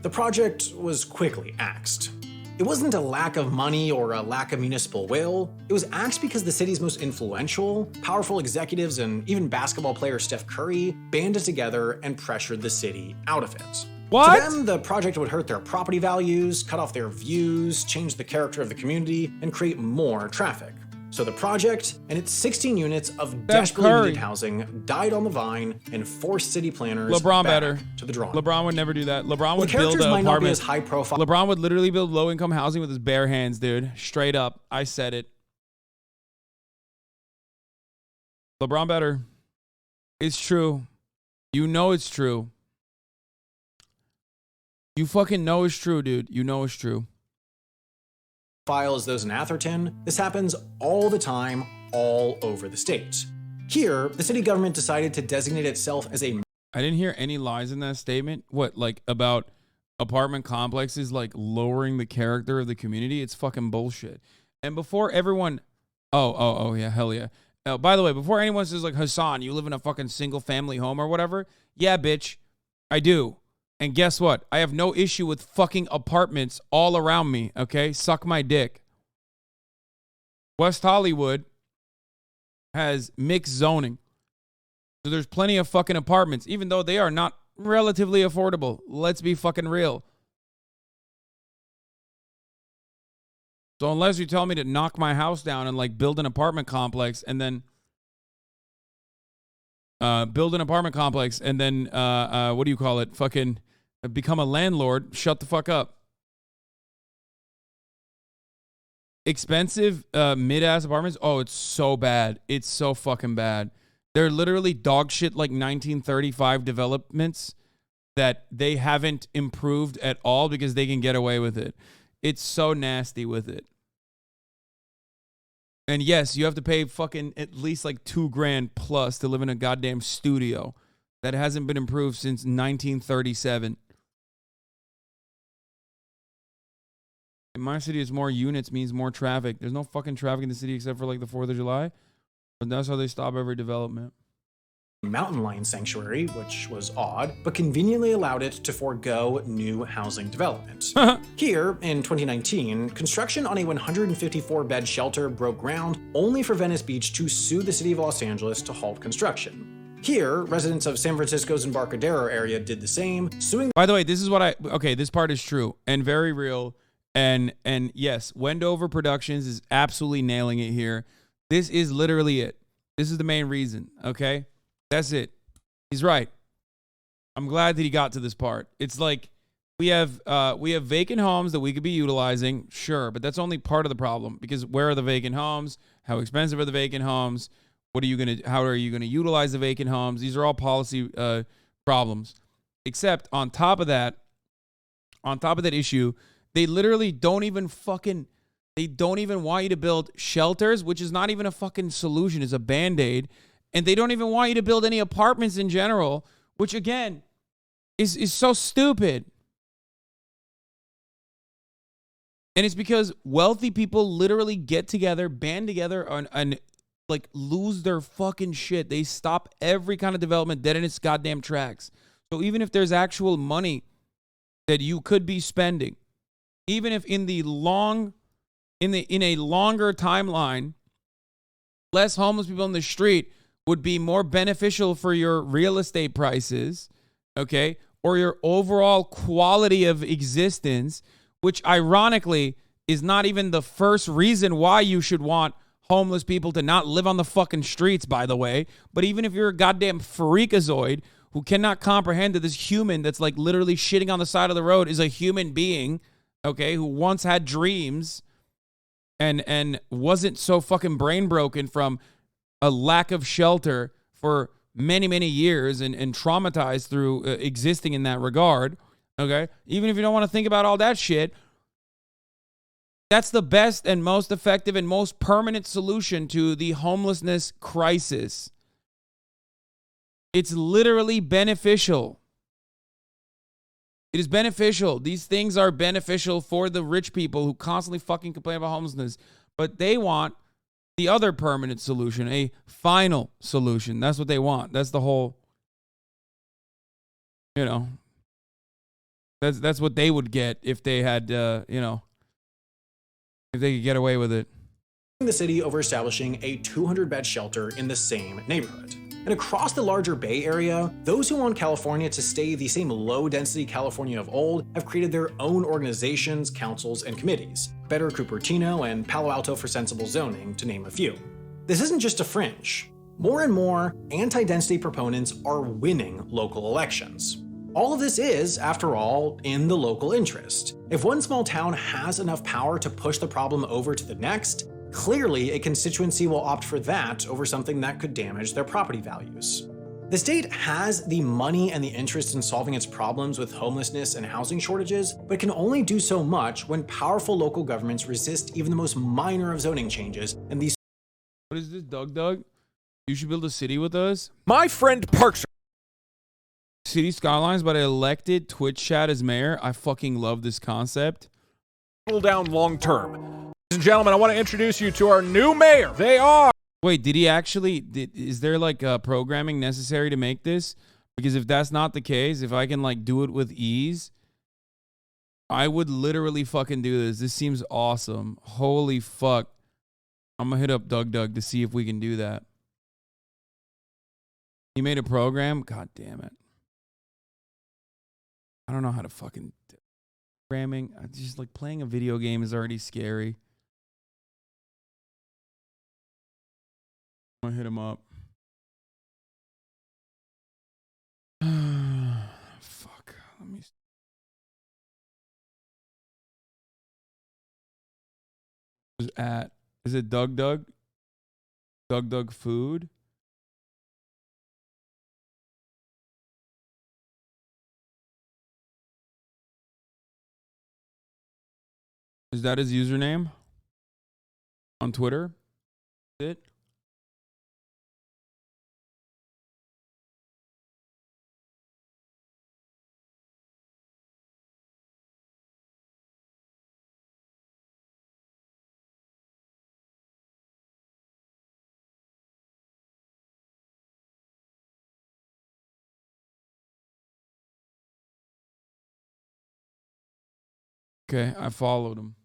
The project was quickly axed. It wasn't a lack of money or a lack of municipal will. It was axed because the city's most influential, powerful executives and even basketball player Steph Curry banded together and pressured the city out of it. What? To them, the project would hurt their property values, cut off their views, change the character of the community, and create more traffic. So the project and its 16 units of desperately needed housing died on the vine and forced city planners back to the drawing board. LeBron would never do that. LeBron would build an apartment. High profile. LeBron would literally build low-income housing with his bare hands, dude. Straight up. I said it. LeBron better. It's true. You know it's true. You fucking know it's true, dude. You know it's true. As those in Atherton, this happens all the time, all over the state. Here, the city government decided to designate itself as a... I didn't hear any lies in that statement. What, like about apartment complexes like lowering the character of the community? It's fucking bullshit. And before everyone... Oh, yeah, hell yeah. By the way, before anyone says like, Hasan, you live in a fucking single family home or whatever. Yeah, bitch, I do. And guess what? I have no issue with fucking apartments all around me, okay? Suck my dick. West Hollywood has mixed zoning. So there's plenty of fucking apartments, even though they are not relatively affordable. Let's be fucking real. So unless you tell me to knock my house down and like build an apartment complex and then... build an apartment complex and then, what do you call it? Fucking become a landlord. Shut the fuck up. Expensive, mid-ass apartments. Oh, it's so bad. It's so fucking bad. They're literally dog shit like 1935 developments that they haven't improved at all because they can get away with it. It's so nasty with it. And yes, you have to pay fucking at least like $2,000 plus to live in a goddamn studio that hasn't been improved since 1937. In my city, it's more units means more traffic. There's no fucking traffic in the city except for like the 4th of July. But that's how they stop every development. Mountain lion sanctuary, which was odd, but conveniently allowed it to forego new housing development. Here, in 2019, construction on a 154-bed shelter broke ground only for Venice Beach to sue the city of Los Angeles to halt construction. Here, residents of San Francisco's Embarcadero area did the same, suing... By the way, this is what okay, this part is true and very real. And yes, Wendover Productions is absolutely nailing it here. This is literally it. This is the main reason, okay? That's it. He's right. I'm glad that he got to this part. It's like we have vacant homes that we could be utilizing, sure, but that's only part of the problem because where are the vacant homes? How expensive are the vacant homes? How are you gonna utilize the vacant homes? These are all policy problems. Except on top of that issue, they literally don't even want you to build shelters, which is not even a fucking solution. It's a Band-Aid. And they don't even want you to build any apartments in general, which again is so stupid. And it's because wealthy people literally get together, band together and like lose their fucking shit. They stop every kind of development dead in its goddamn tracks. So even if there's actual money that you could be spending, even if in a longer timeline, less homeless people in the street would be more beneficial for your real estate prices, okay, or your overall quality of existence, which ironically is not even the first reason why you should want homeless people to not live on the fucking streets, by the way. But even if you're a goddamn freakazoid who cannot comprehend that this human that's like literally shitting on the side of the road is a human being, okay, who once had dreams and wasn't so fucking brain broken from a lack of shelter for many, many years and traumatized through existing in that regard, okay? Even if you don't want to think about all that shit, that's the best and most effective and most permanent solution to the homelessness crisis. It's literally beneficial. It is beneficial. These things are beneficial for the rich people who constantly fucking complain about homelessness, but they want the other permanent solution, a final solution. That's what they want. That's the whole, you know, that's what they would get if they had, you know, if they could get away with it. The city over establishing a 200-bed shelter in the same neighborhood. And across the larger Bay Area, those who want California to stay the same low-density California of old have created their own organizations, councils, and committees. Better Cupertino and Palo Alto for Sensible Zoning, to name a few. This isn't just a fringe. More and more, anti-density proponents are winning local elections. All of this is, after all, in the local interest. If one small town has enough power to push the problem over to the next, clearly a constituency will opt for that over something that could damage their property values. The state has the money and the interest in solving its problems with homelessness and housing shortages, but can only do so much when powerful local governments resist even the most minor of zoning changes, and these— What is this, Doug? You should build a city with us? My friend Parks. City Skylines, but I elected Twitch chat as mayor. I fucking love this concept. Down long term. Ladies and gentlemen, I want to introduce you to our new mayor. They are. Wait, did he actually, is there like programming necessary to make this? Because if that's not the case, if I can like do it with ease, I would literally fucking do this. This seems awesome. Holy fuck. I'm gonna hit up Doug to see if we can do that. He made a program? God damn it. I don't know how to fucking programming. I just like playing a video game is already scary. I'm gonna hit him up. Fuck. Let me. Is it Doug? Doug food? Is that his username on Twitter? Is it? Okay, I followed him.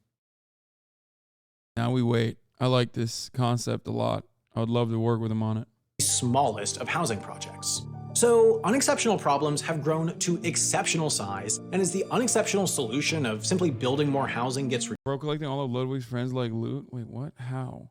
Now we wait. I like this concept a lot. I would love to work with him on it. Smallest of housing projects. So, unexceptional problems have grown to exceptional size, and as the unexceptional solution of simply building more housing gets Bro, collecting all of Ludwig's friends like loot? Wait, what? How?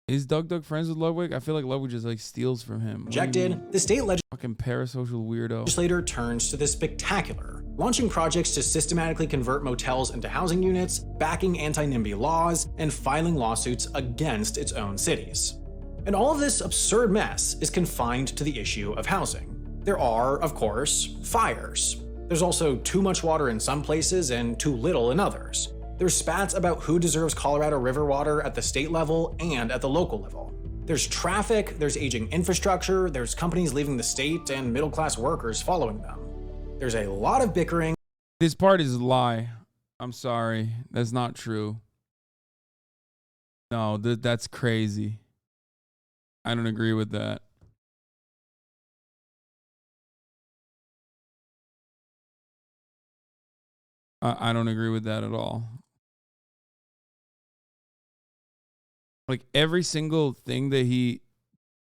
Is Doug friends with Ludwig? I feel like Ludwig just like steals from him. rejected, the state Fucking parasocial weirdo. legislature turns to the spectacular, launching projects to systematically convert motels into housing units, backing anti-NIMBY laws, and filing lawsuits against its own cities. And all of this absurd mess is confined to the issue of housing. There are, of course, fires. There's also too much water in some places and too little in others. There's spats about who deserves Colorado River water at the state level and at the local level. There's traffic, there's aging infrastructure, there's companies leaving the state and middle-class workers following them. There's a lot of bickering. This part is a lie. I'm sorry. That's not true. No, that's crazy. I don't agree with that. I don't agree with that at all. Like every single thing that he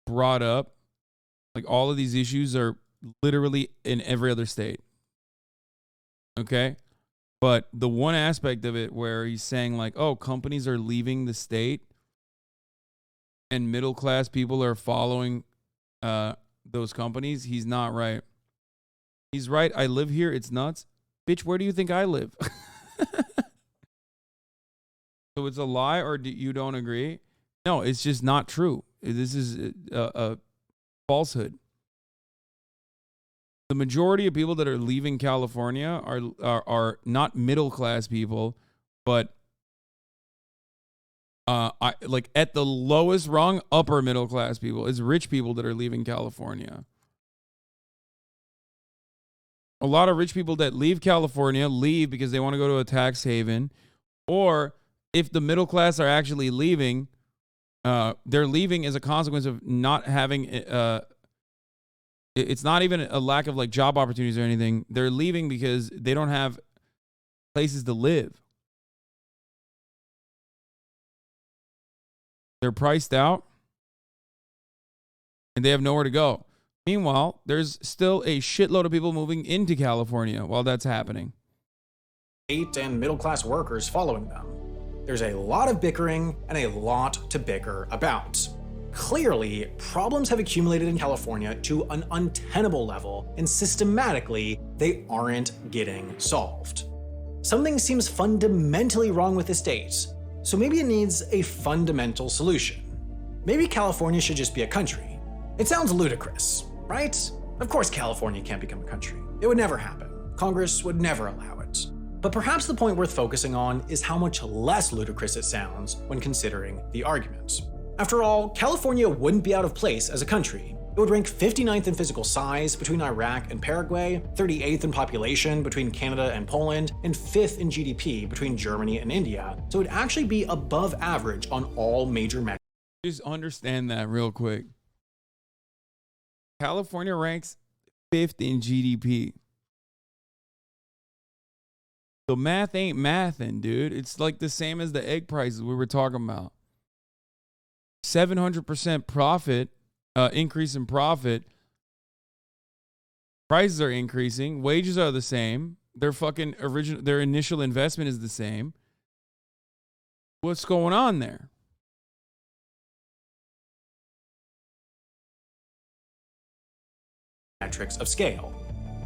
brought up, like all of these issues are literally in every other state. Okay? But the one aspect of it where he's saying like, oh, companies are leaving the state and middle class people are following those companies, he's not right. He's right. I live here. It's nuts. Bitch, where do you think I live? So it's a lie, or you don't agree? No, it's just not true. This is a falsehood. The majority of people that are leaving California are not middle class people, but like at the lowest rung, upper middle class people. It's rich people that are leaving California. A lot of rich people that leave California leave because they want to go to a tax haven, or if the middle class are actually leaving, they're leaving as a consequence of not having. It's not even a lack of like job opportunities or anything. They're leaving because they don't have places to live. They're priced out, and they have nowhere to go. Meanwhile, there's still a shitload of people moving into California while that's happening. And middle-class workers following them. There's a lot of bickering and a lot to bicker about. Clearly, problems have accumulated in California to an untenable level, and systematically, they aren't getting solved. Something seems fundamentally wrong with the state, so maybe it needs a fundamental solution. Maybe California should just be a country. It sounds ludicrous, right? Of course California can't become a country. It would never happen. Congress would never allow it. But perhaps the point worth focusing on is how much less ludicrous it sounds when considering the argument. After all, California wouldn't be out of place as a country. It would rank 59th in physical size between Iraq and Paraguay, 38th in population between Canada and Poland, and 5th in GDP between Germany and India, so it would actually be above average on all major metrics. Just understand that real quick. California ranks 5th in GDP. So math ain't mathin', dude. It's like the same as the egg prices we were talking about. 700% profit, increase in profit. Prices are increasing. Wages are the same. Their initial investment is the same. What's going on there? Metrics of scale.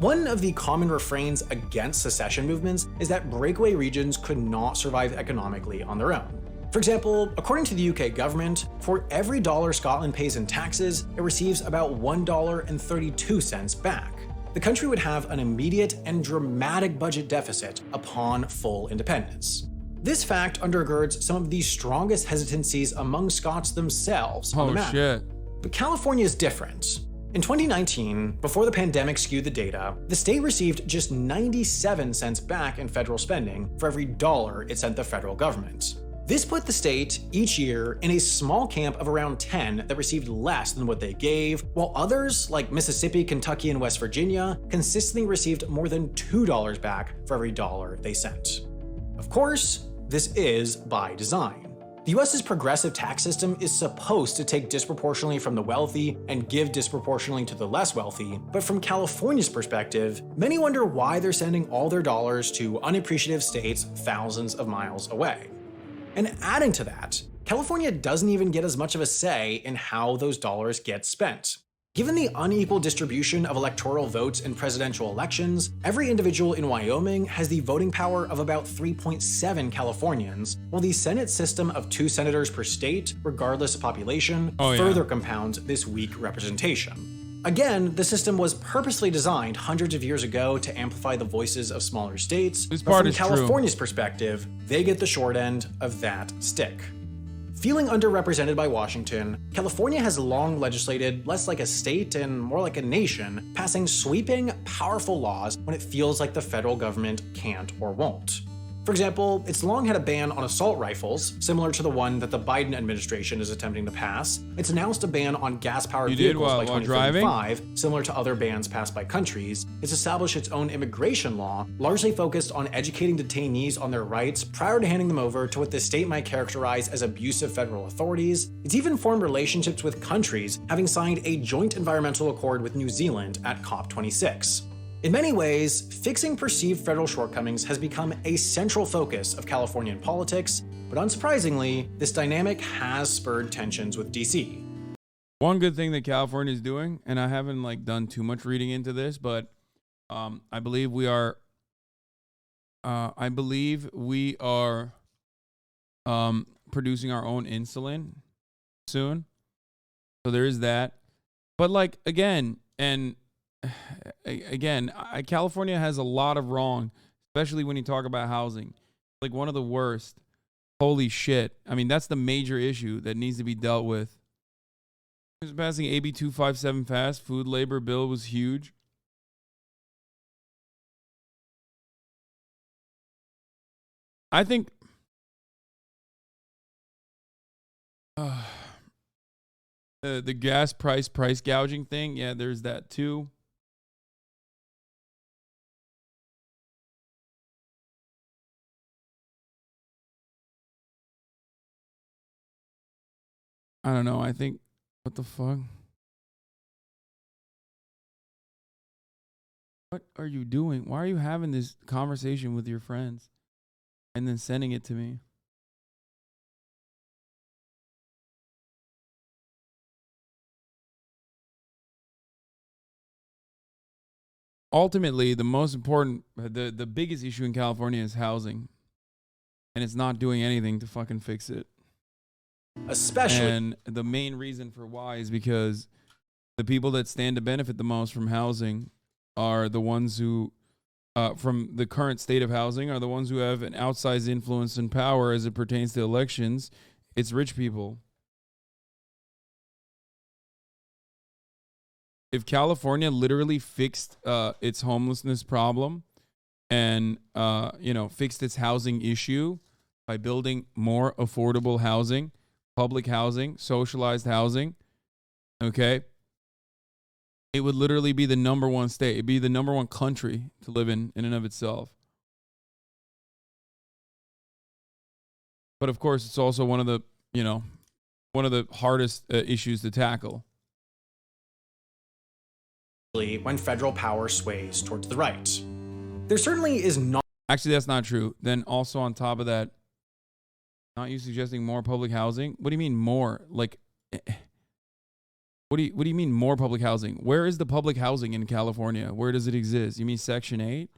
One of the common refrains against secession movements is that breakaway regions could not survive economically on their own. For example, according to the UK government, for every dollar Scotland pays in taxes, it receives about $1.32 back. The country would have an immediate and dramatic budget deficit upon full independence. This fact undergirds some of the strongest hesitancies among Scots themselves on the matter. Shit. But California is different. In 2019, before the pandemic skewed the data, the state received just 97 cents back in federal spending for every dollar it sent the federal government. This put the state, each year, in a small camp of around 10 that received less than what they gave, while others, like Mississippi, Kentucky, and West Virginia, consistently received more than $2 back for every dollar they sent. Of course, this is by design. The US's progressive tax system is supposed to take disproportionately from the wealthy and give disproportionately to the less wealthy, but from California's perspective, many wonder why they're sending all their dollars to unappreciative states thousands of miles away. And adding to that, California doesn't even get as much of a say in how those dollars get spent. Given the unequal distribution of electoral votes in presidential elections, every individual in Wyoming has the voting power of about 3.7 Californians, while the Senate system of 2 senators per state, regardless of population, further compounds this weak representation. Again, the system was purposely designed hundreds of years ago to amplify the voices of smaller states, but from California's perspective, they get the short end of that stick. Feeling underrepresented by Washington, California has long legislated less like a state and more like a nation, passing sweeping, powerful laws when it feels like the federal government can't or won't. For example, it's long had a ban on assault rifles, similar to the one that the Biden administration is attempting to pass. It's announced a ban on gas-powered vehicles by 2035, similar to other bans passed by countries. It's established its own immigration law, largely focused on educating detainees on their rights prior to handing them over to what the state might characterize as abusive federal authorities. It's even formed relationships with countries, having signed a joint environmental accord with New Zealand at COP26. In many ways, fixing perceived federal shortcomings has become a central focus of Californian politics, but unsurprisingly, this dynamic has spurred tensions with DC. One good thing that California is doing, and I haven't done too much reading into this, but I believe we are producing our own insulin soon. So there is that. But again, California has a lot of wrong, especially when you talk about housing. One of the worst. Holy shit. I mean, that's the major issue that needs to be dealt with. Passing AB 257 fast. Food labor bill was huge. I think the gas price gouging thing, yeah, there's that too. I don't know. I think, what the fuck? What are you doing? Why are you having this conversation with your friends and then sending it to me? Ultimately, the most important, the biggest issue in California is housing. And it's not doing anything to fucking fix it. And the main reason for why is because the people that stand to benefit the most from housing are the ones who, from the current state of housing, are the ones who have an outsized influence and power as it pertains to elections. It's rich people. If California literally fixed its homelessness problem and fixed its housing issue by building more affordable housing, public housing, socialized housing, okay, it would literally be the number one state. It'd be the number one country to live in and of itself. But of course, it's also one of the hardest issues to tackle. When federal power sways towards the right. There certainly is not. Actually, that's not true. Then also on top of that, not you suggesting more public housing? What do you mean more? What do you mean more public housing? Where is the public housing in California? Where does it exist? You mean Section 8?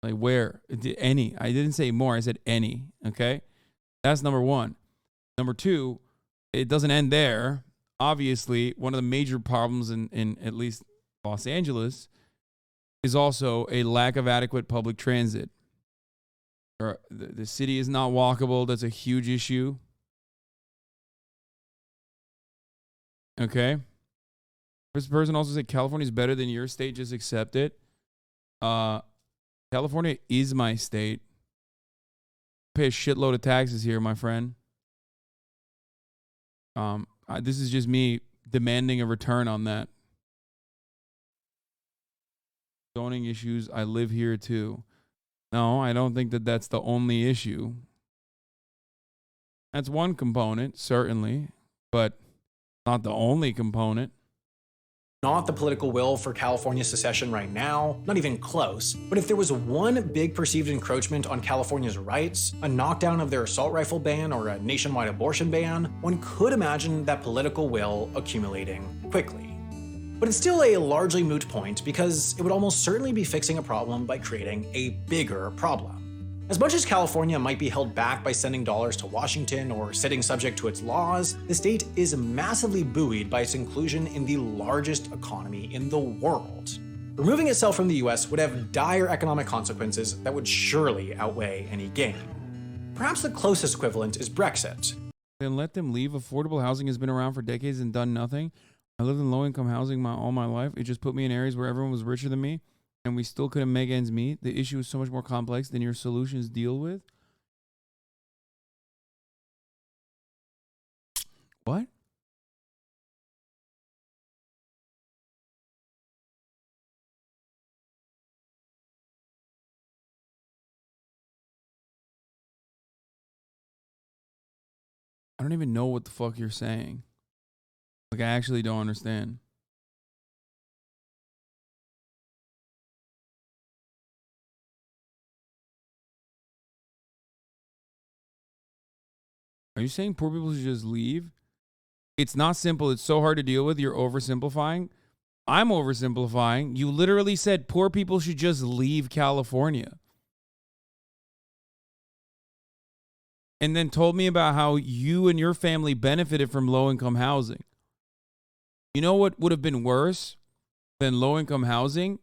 Where? Any. I didn't say more. I said any. Okay? That's number one. Number two, it doesn't end there. Obviously, one of the major problems in at least Los Angeles is also a lack of adequate public transit. The city is not walkable. That's a huge issue. Okay. This person also said California is better than your state. Just accept it. California is my state. I pay a shitload of taxes here, my friend. This is just me demanding a return on that. Zoning issues. I live here too. No, I don't think that that's the only issue. That's one component, certainly, but not the only component. Not the political will for California secession right now, not even close. But if there was one big perceived encroachment on California's rights, a knockdown of their assault rifle ban or a nationwide abortion ban, one could imagine that political will accumulating quickly. But it's still a largely moot point because it would almost certainly be fixing a problem by creating a bigger problem. As much as California might be held back by sending dollars to Washington or sitting subject to its laws, the state is massively buoyed by its inclusion in the largest economy in the world. Removing itself from the US would have dire economic consequences that would surely outweigh any gain. Perhaps the closest equivalent is Brexit. Then let them leave. Affordable housing has been around for decades and done nothing. I lived in low-income housing all my life. It just put me in areas where everyone was richer than me. and we still couldn't make ends meet. The issue is so much more complex than your solutions deal with. What? I don't even know what the fuck you're saying. Like, I actually don't understand. Are you saying poor people should just leave? It's not simple. It's so hard to deal with. You're oversimplifying. I'm oversimplifying. You literally said poor people should just leave California. And then told me about how you and your family benefited from low-income housing. You know what would have been worse than low-income housing?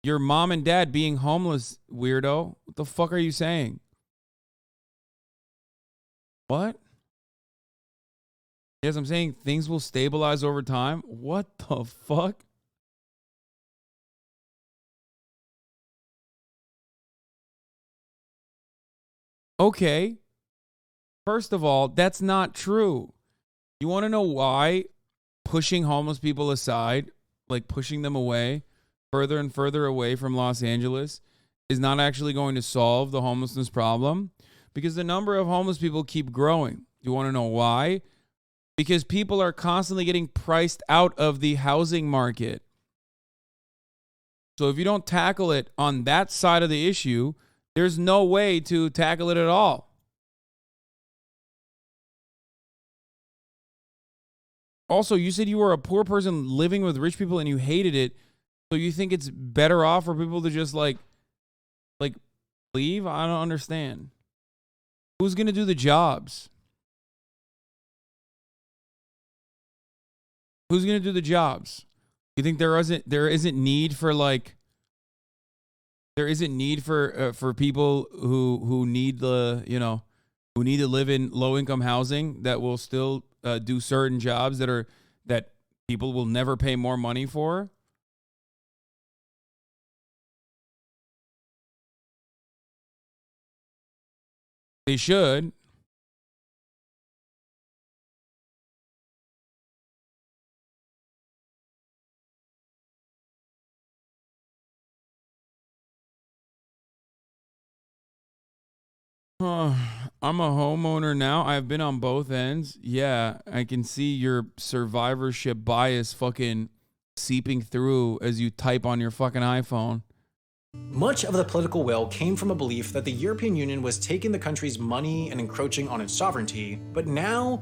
Your mom and dad being homeless, weirdo. What the fuck are you saying? What? Yes, I'm saying things will stabilize over time. What the fuck? Okay. First of all, that's not true. You want to know why pushing homeless people aside, like pushing them away, further and further away from Los Angeles, is not actually going to solve the homelessness problem? Because the number of homeless people keep growing. You want to know why? Because people are constantly getting priced out of the housing market. So if you don't tackle it on that side of the issue, there's no way to tackle it at all. Also, you said you were a poor person living with rich people and you hated it. So you think it's better off for people to just like leave? I don't understand. Who's going to do the jobs? Who's going to do the jobs? You think there isn't need for people who need who need to live in low income housing that will still do certain jobs that people will never pay more money for? They should. I'm a homeowner now. I've been on both ends. Yeah, I can see your survivorship bias fucking seeping through as you type on your fucking iPhone. Much of the political will came from a belief that the European Union was taking the country's money and encroaching on its sovereignty, but now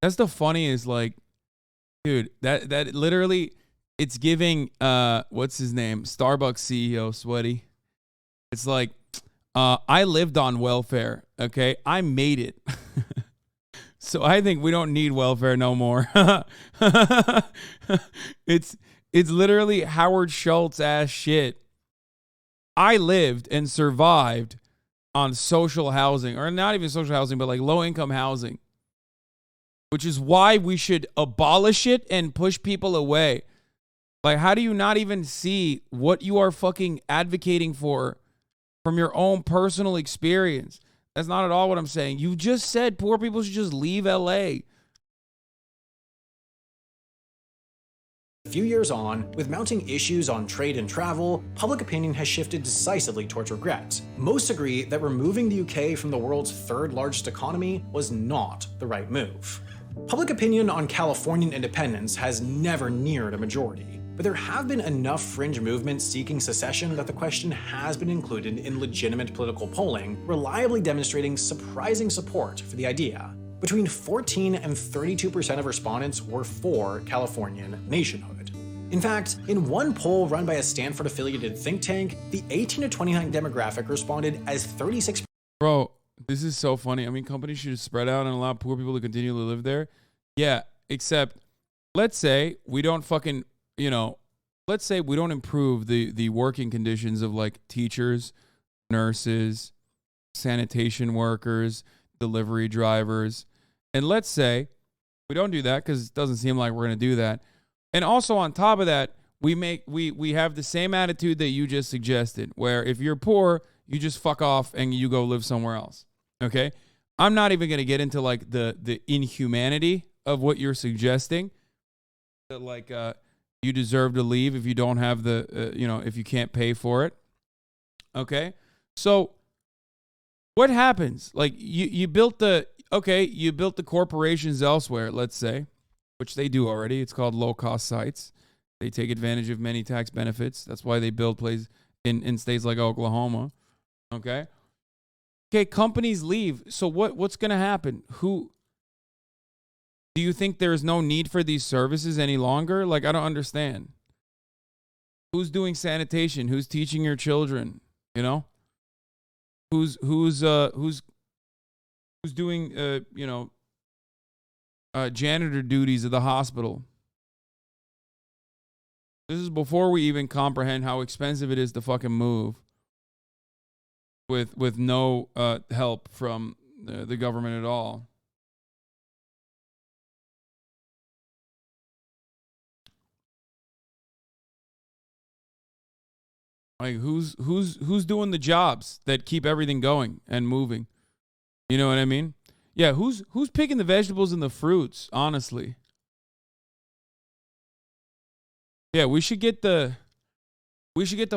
That's the funniest, dude, that literally, it's giving, what's his name? Starbucks CEO Sweaty. It's like, I lived on welfare, okay? I made it. So I think we don't need welfare no more. It's literally Howard Schultz ass shit. I lived and survived on social housing, or not even social housing, but like low income housing, which is why we should abolish it and push people away. Like, how do you not even see what you are fucking advocating for from your own personal experience? That's not at all what I'm saying. You just said poor people should just leave LA. A few years on, with mounting issues on trade and travel, public opinion has shifted decisively towards regret. Most agree that removing the UK from the world's third largest economy was not the right move. Public opinion on Californian independence has never neared a majority, but there have been enough fringe movements seeking secession that the question has been included in legitimate political polling, reliably demonstrating surprising support for the idea. Between 14 and 32% of respondents were for Californian nationhood. In fact, in one poll run by a Stanford-affiliated think tank, the 18 to 29 demographic responded as 36%. Bro, this is so funny. I mean, companies should spread out and allow poor people to continue to live there. Yeah, except let's say we don't fucking, let's say we don't improve the working conditions of like teachers, nurses, sanitation workers, delivery drivers. And let's say we don't do that because it doesn't seem like we're going to do that. And also on top of that, we have the same attitude that you just suggested, where if you're poor, you just fuck off and you go live somewhere else. Okay? I'm not even going to get into like the inhumanity of what you're suggesting. That like you deserve to leave if you don't have the if you can't pay for it. Okay? So what happens? Like you built the corporations elsewhere, let's say, which they do already. It's called low-cost sites. They take advantage of many tax benefits. That's why they build places in states like Oklahoma. Okay, companies leave. So what's going to happen? Who do you think there is no need for these services any longer? Like, I don't understand. Who's doing sanitation? Who's teaching your children? You know? Who's doing janitor duties at the hospital? This is before we even comprehend how expensive it is to fucking move with no help from the government at all. Like who's doing the jobs that keep everything going and moving? You know what I mean? Yeah, who's picking the vegetables and the fruits, honestly? Yeah, we should get the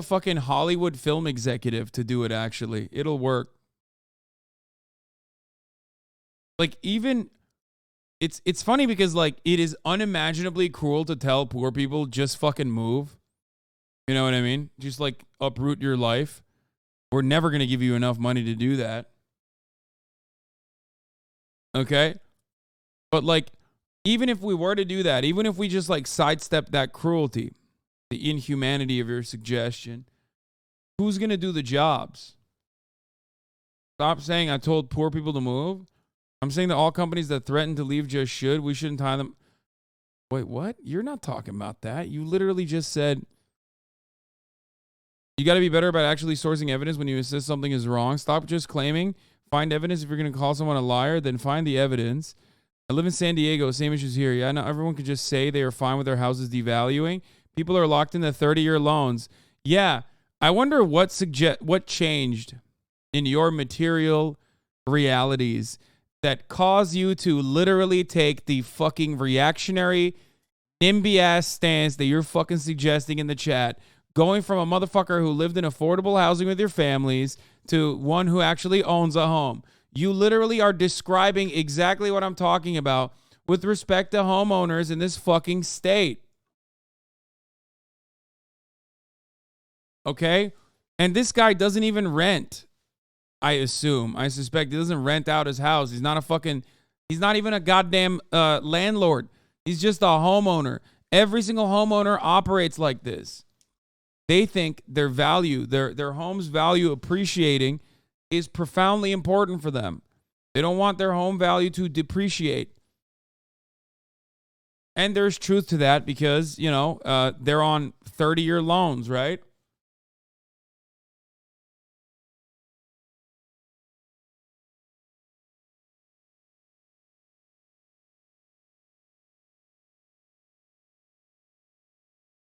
fucking Hollywood film executive to do it, actually. It'll work. Like, even it's funny because like it is unimaginably cruel to tell poor people just fucking move. You know what I mean? Just like uproot your life. We're never going to give you enough money to do that. Okay? But like, even if we were to do that, even if we just like sidestep that cruelty, the inhumanity of your suggestion, who's going to do the jobs? Stop saying I told poor people to move. I'm saying that all companies that threaten to leave just should. We shouldn't tie them. Wait, what? You're not talking about that. You literally just said you got to be better about actually sourcing evidence when you insist something is wrong. Stop just claiming. Find evidence. If you're going to call someone a liar, then find the evidence. I live in San Diego. Same issues here. Yeah, not everyone could just say they are fine with their houses devaluing. People are locked into 30-year loans. Yeah, I wonder what changed in your material realities that cause you to literally take the fucking reactionary NIMBY-ass stance that you're fucking suggesting in the chat, going from a motherfucker who lived in affordable housing with your families to one who actually owns a home. You literally are describing exactly what I'm talking about with respect to homeowners in this fucking state. Okay? And this guy doesn't even rent, I assume. I suspect he doesn't rent out his house. He's not even a goddamn landlord. He's just a homeowner. Every single homeowner operates like this. They think their value, their home's value appreciating is profoundly important for them. They don't want their home value to depreciate. And there's truth to that because, they're on 30-year loans, right?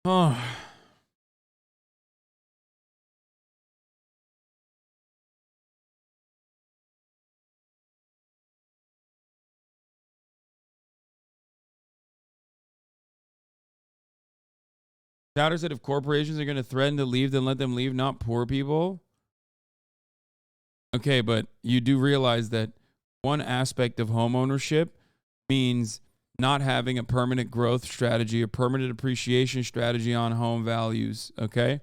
Oh. Chowder said if corporations are going to threaten to leave, then let them leave, not poor people. Okay, but you do realize that one aspect of homeownership means not having a permanent growth strategy, a permanent appreciation strategy on home values, okay?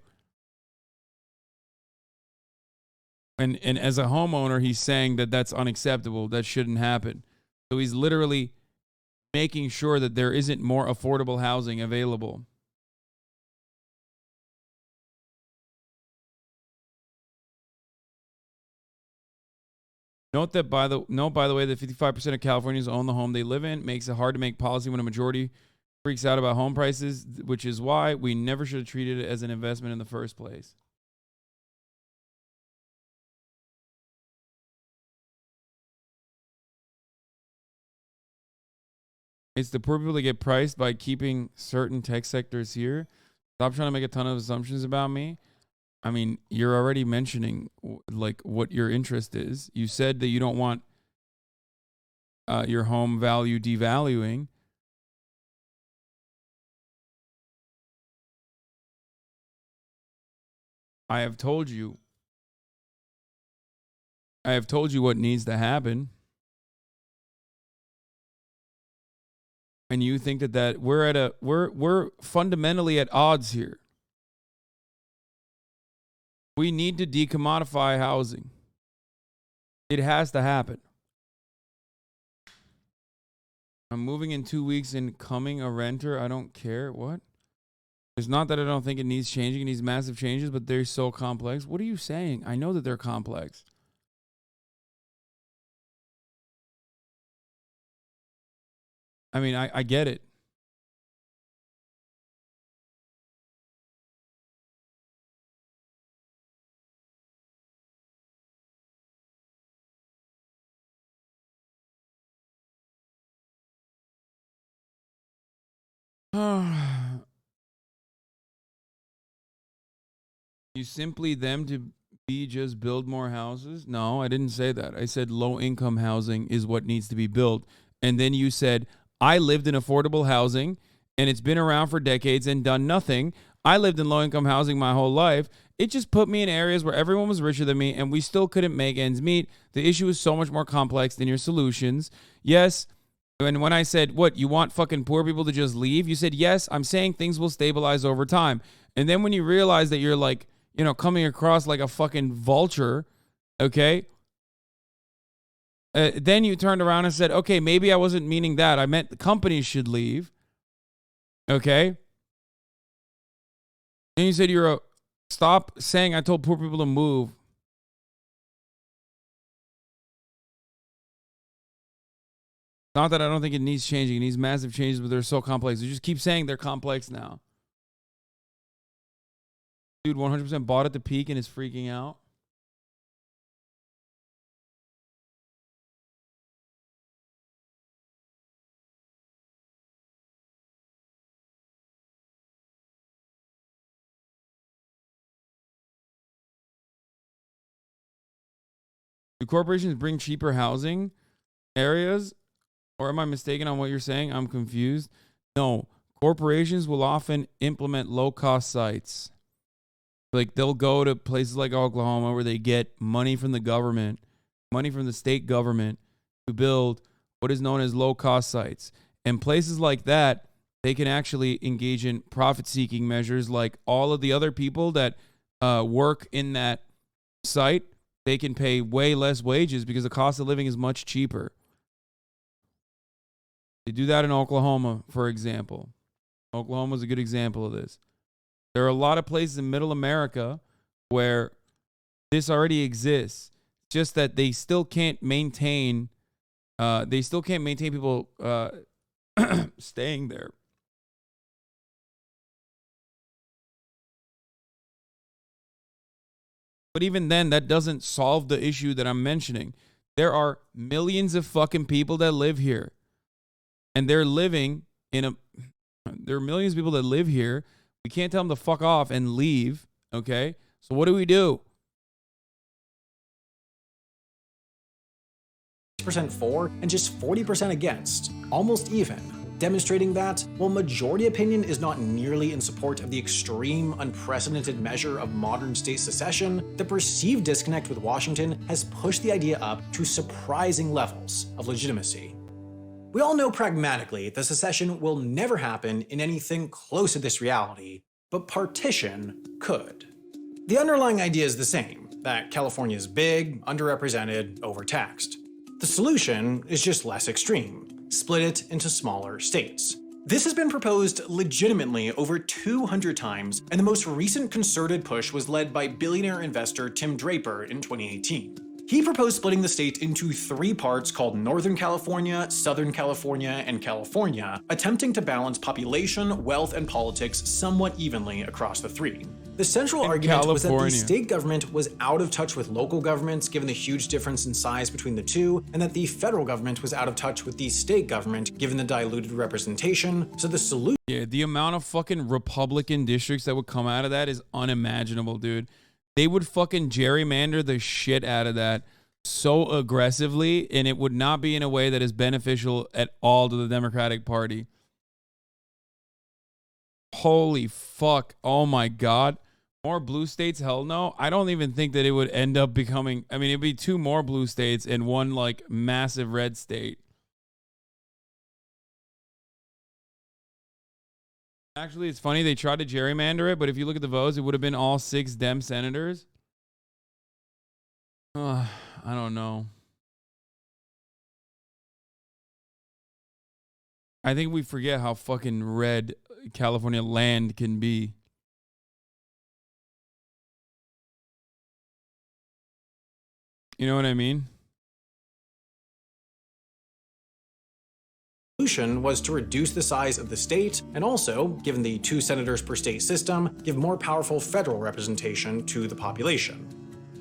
And as a homeowner, he's saying that that's unacceptable, that shouldn't happen. So he's literally making sure that there isn't more affordable housing available. Note by the way that 55% of Californians own the home they live in. Makes it hard to make policy when a majority freaks out about home prices, which is why we never should have treated it as an investment in the first place. It's the poor people that get priced by keeping certain tech sectors here. Stop trying to make a ton of assumptions about me. I mean, you're already mentioning like what your interest is. You said that you don't want your home value devaluing. I have told you what needs to happen. And you think that we're fundamentally at odds here. We need to decommodify housing. It has to happen. I'm moving in 2 weeks and coming a renter. I don't care. What? It's not that I don't think it needs changing. It needs massive changes, but they're so complex. What are you saying? I know that they're complex. I mean, I get it. You simply them to be just build more houses? No, I didn't say that. I said low income housing is what needs to be built. And then you said, I lived in affordable housing and it's been around for decades and done nothing. I lived in low income housing my whole life. It just put me in areas where everyone was richer than me and we still couldn't make ends meet. The issue is so much more complex than your solutions. Yes. And when I said, what, you want fucking poor people to just leave? You said, yes, I'm saying things will stabilize over time. And then when you realize that you're like, you know, coming across like a fucking vulture, okay? Then you turned around and said, okay, maybe I wasn't meaning that. I meant the companies should leave, okay? And you said stop saying I told poor people to move. Not that I don't think it needs changing. It needs massive changes, but they're so complex. You just keep saying they're complex now. Dude, 100% bought at the peak and is freaking out. Do corporations bring cheaper housing areas? Or am I mistaken on what you're saying? I'm confused. No, corporations will often implement low-cost sites. Like they'll go to places like Oklahoma where they get money from the government, money from the state government to build what is known as low-cost sites. And places like that, they can actually engage in profit-seeking measures like all of the other people that work in that site. They can pay way less wages because the cost of living is much cheaper. They do that in Oklahoma, for example. Oklahoma is a good example of this. There are a lot of places in middle America where this already exists. It's just that they still can't maintain people staying there. But even then, that doesn't solve the issue that I'm mentioning. There are millions of fucking people that live here. And they're living there are millions of people that live here. We can't tell them to fuck off and leave, okay? So what do we do? % for and just 40% against, almost even, demonstrating that, while majority opinion is not nearly in support of the extreme, unprecedented measure of modern state secession, the perceived disconnect with Washington has pushed the idea up to surprising levels of legitimacy. We all know pragmatically that secession will never happen in anything close to this reality, but partition could. The underlying idea is the same, that California is big, underrepresented, overtaxed. The solution is just less extreme. Split it into smaller states. This has been proposed legitimately over 200 times, and the most recent concerted push was led by billionaire investor Tim Draper in 2018. He proposed splitting the state into 3 parts called Northern California, Southern California, and California, attempting to balance population, wealth, and politics somewhat evenly across the 3. The central argument was that the state government was out of touch with local governments given the huge difference in size between the two, and that the federal government was out of touch with the state government given the diluted representation. So the solution— Yeah, the amount of fucking Republican districts that would come out of that is unimaginable, dude. They would fucking gerrymander the shit out of that so aggressively, and it would not be in a way that is beneficial at all to the Democratic Party. Holy fuck. Oh my God. More blue states? Hell no. I don't even think that it would end up becoming— I mean, it'd be 2 more blue states and 1 like massive red state. Actually, it's funny. They tried to gerrymander it, but if you look at the votes, it would have been all 6 Dem senators. I don't know. I think we forget how fucking red California land can be. You know what I mean? Solution was to reduce the size of the state and also, given the 2 senators per state system, give more powerful federal representation to the population.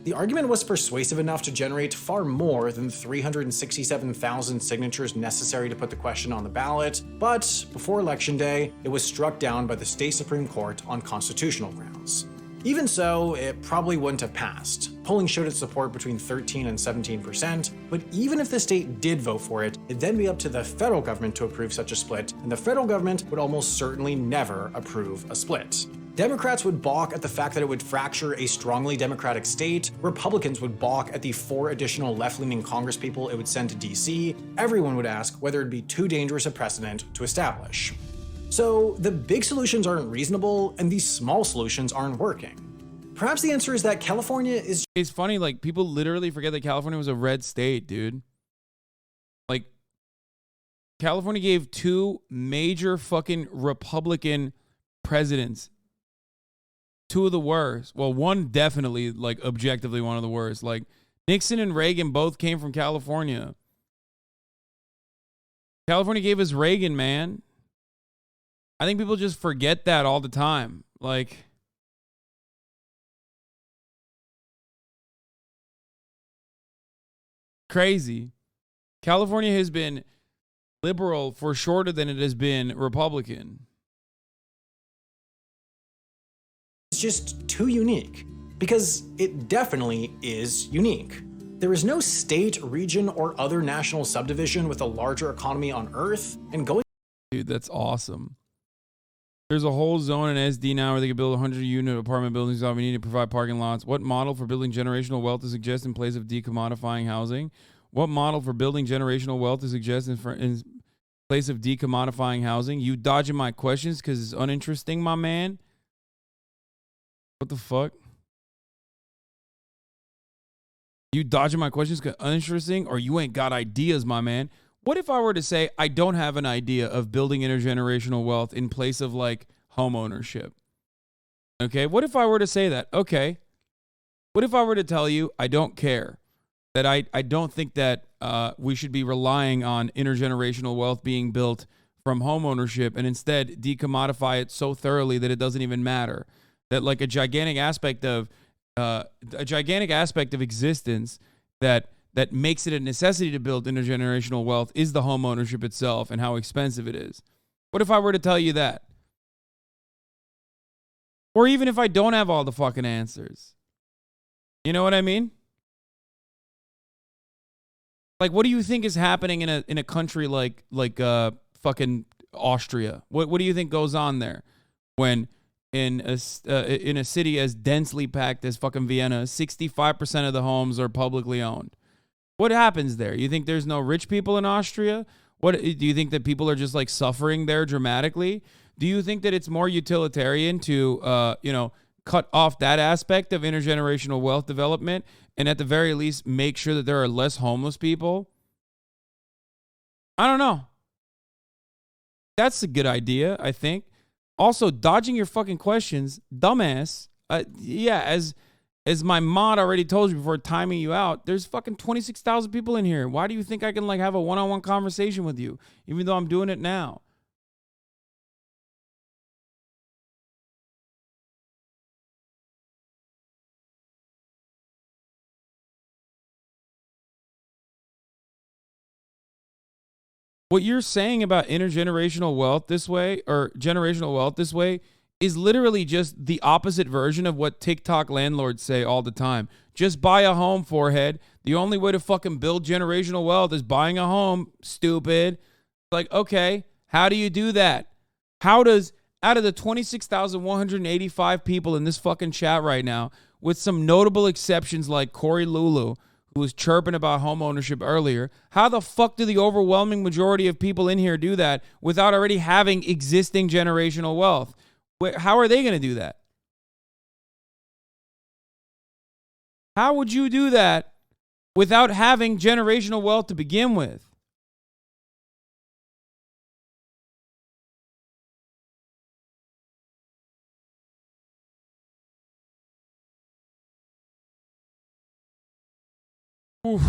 The argument was persuasive enough to generate far more than 367,000 signatures necessary to put the question on the ballot, but before Election Day, it was struck down by the state Supreme Court on constitutional grounds. Even so, it probably wouldn't have passed. Polling showed its support between 13 and 17%, but even if the state did vote for it, it'd then be up to the federal government to approve such a split, and the federal government would almost certainly never approve a split. Democrats would balk at the fact that it would fracture a strongly Democratic state, Republicans would balk at the 4 additional left-leaning congresspeople it would send to DC, everyone would ask whether it'd be too dangerous a precedent to establish. So the big solutions aren't reasonable, and these small solutions aren't working. Perhaps the answer is that California is— It's funny, like, people literally forget that California was a red state, dude. Like, California gave 2 major fucking Republican presidents. 2 of the worst. Well, one definitely, like, objectively one of the worst. Like, Nixon and Reagan both came from California. California gave us Reagan, man. I think people just forget that all the time. Like, crazy. California has been liberal for shorter than it has been Republican. It's just too unique, because it definitely is unique. There is no state, region, or other national subdivision with a larger economy on Earth, and going— Dude, that's awesome. There's a whole zone in SD now where they can build 100-unit apartment buildings. We need to provide parking lots. What model for building generational wealth to suggest in place of decommodifying housing? What model for building generational wealth to suggest in place of decommodifying housing? You dodging my questions because it's uninteresting, my man? What the fuck? You dodging my questions because uninteresting, or you ain't got ideas, my man? What if I were to say I don't have an idea of building intergenerational wealth in place of like home ownership? Okay, what if I were to say that? Okay, what if I were to tell you I don't care, that I don't think that we should be relying on intergenerational wealth being built from home ownership and instead decommodify it so thoroughly that it doesn't even matter? That like a gigantic aspect of existence that makes it a necessity to build intergenerational wealth is the home ownership itself and how expensive it is. What if I were to tell you that? Or even if I don't have all the fucking answers. You know what I mean? Like, what do you think is happening in a country like fucking Austria? What do you think goes on there when in a city as densely packed as fucking Vienna, 65% of the homes are publicly owned? What happens there? You think there's no rich people in Austria? What do you think that people are just like suffering there dramatically? Do you think that it's more utilitarian to cut off that aspect of intergenerational wealth development and at the very least make sure that there are less homeless people? I don't know. That's a good idea, I think. Also, dodging your fucking questions, dumbass. as my mod already told you before timing you out, there's fucking 26,000 people in here. Why do you think I can like have a one-on-one conversation with you, even though I'm doing it now? What you're saying about intergenerational wealth this way, or generational wealth this way, is literally just the opposite version of what TikTok landlords say all the time. Just buy a home, forehead. The only way to fucking build generational wealth is buying a home, stupid. Like, okay, how do you do that? How does, out of the 26,185 people in this fucking chat right now, with some notable exceptions like Corey Lulu, who was chirping about home ownership earlier, how the fuck do the overwhelming majority of people in here do that without already having existing generational wealth? How are they going to do that? How would you do that without having generational wealth to begin with? Oof.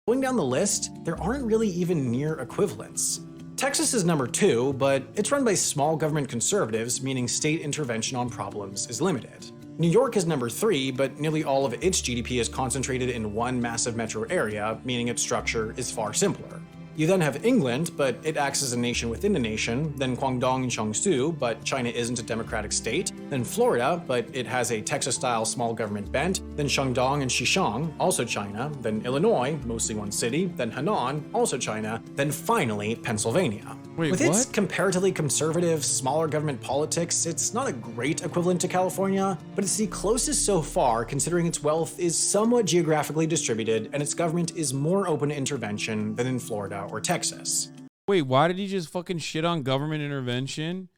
Going down the list, there aren't really even near equivalents. Texas is number 2, but it's run by small government conservatives, meaning state intervention on problems is limited. New York is number 3, but nearly all of its GDP is concentrated in one massive metro area, meaning its structure is far simpler. You then have England, but it acts as a nation within a nation, then Guangdong and Jiangsu, but China isn't a democratic state, then Florida, but it has a Texas-style small government bent, then Shandong and Xishan, also China, then Illinois, mostly one city, then Henan, also China, then finally Pennsylvania. Wait, With what? its comparatively conservative, smaller government politics, it's not a great equivalent to California, but it's the closest so far considering its wealth is somewhat geographically distributed and its government is more open to intervention than in Florida or Texas. Wait, why did he just fucking shit on government intervention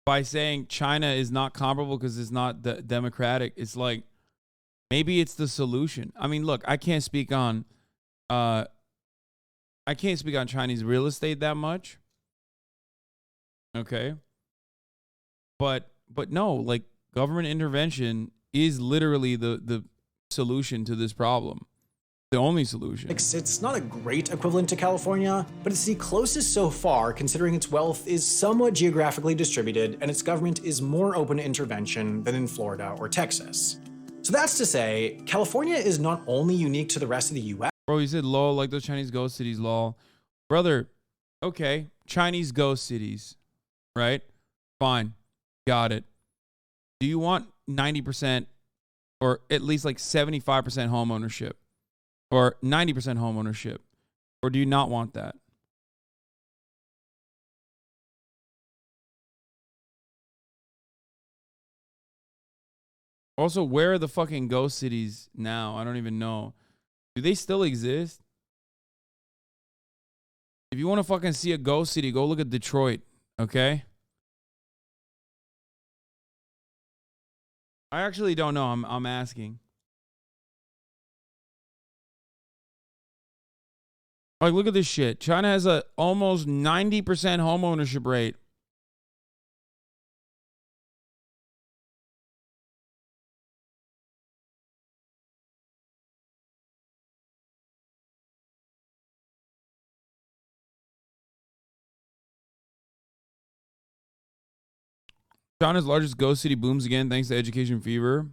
by saying China is not comparable because it's not democratic? It's like, maybe it's the solution. I mean, look, I can't speak on Chinese real estate that much. Okay. But no, like government intervention is literally the solution to this problem. The only solution. It's not a great equivalent to California, but it's the closest so far considering its wealth is somewhat geographically distributed and its government is more open to intervention than in Florida or Texas. So that's to say, California is not only unique to the rest of the US. Bro, you said lol, like those Chinese ghost cities, lol. Brother, okay, Chinese ghost cities, right? Fine, got it. Do you want 90% or at least like 75% home ownership? Or 90% home ownership? Or do you not want that? Also, where are the fucking ghost cities now? I don't even know. Do they still exist? If you want to fucking see a ghost city, go look at Detroit, okay? I actually don't know. I'm asking. Like, look at this shit. China has a almost 90% home ownership rate. China's largest ghost city booms again thanks to education fever.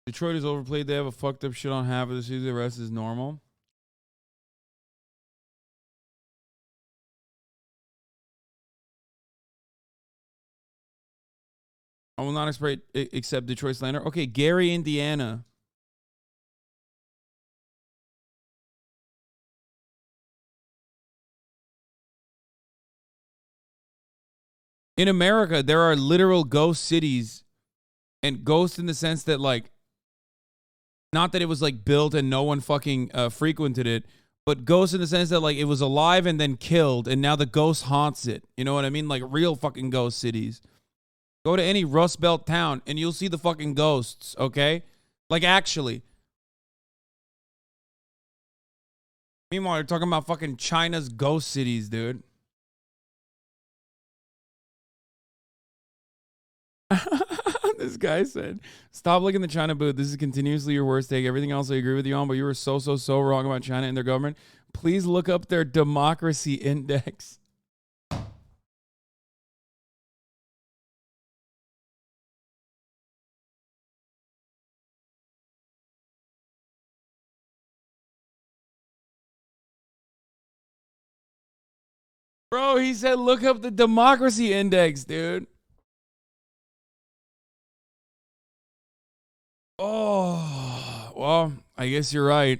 Detroit is overplayed. They have a fucked up shit on half of the city. The rest is normal. I will not accept Detroit slander. Okay, Gary, Indiana. In America, there are literal ghost cities, and ghost in the sense that, like, not that it was like built and no one fucking frequented it, but ghost in the sense that like it was alive and then killed, and now the ghost haunts it. You know what I mean? Like real fucking ghost cities. Go to any Rust Belt town and you'll see the fucking ghosts, okay? Like actually. Meanwhile, you're talking about fucking China's ghost cities, dude. This guy said, stop looking at the China booth. This is continuously your worst take. Everything else I agree with you on, but you were so wrong about China and their government. Please look up their democracy index. Bro, he said look up the democracy index, dude. Oh, well, I guess you're right.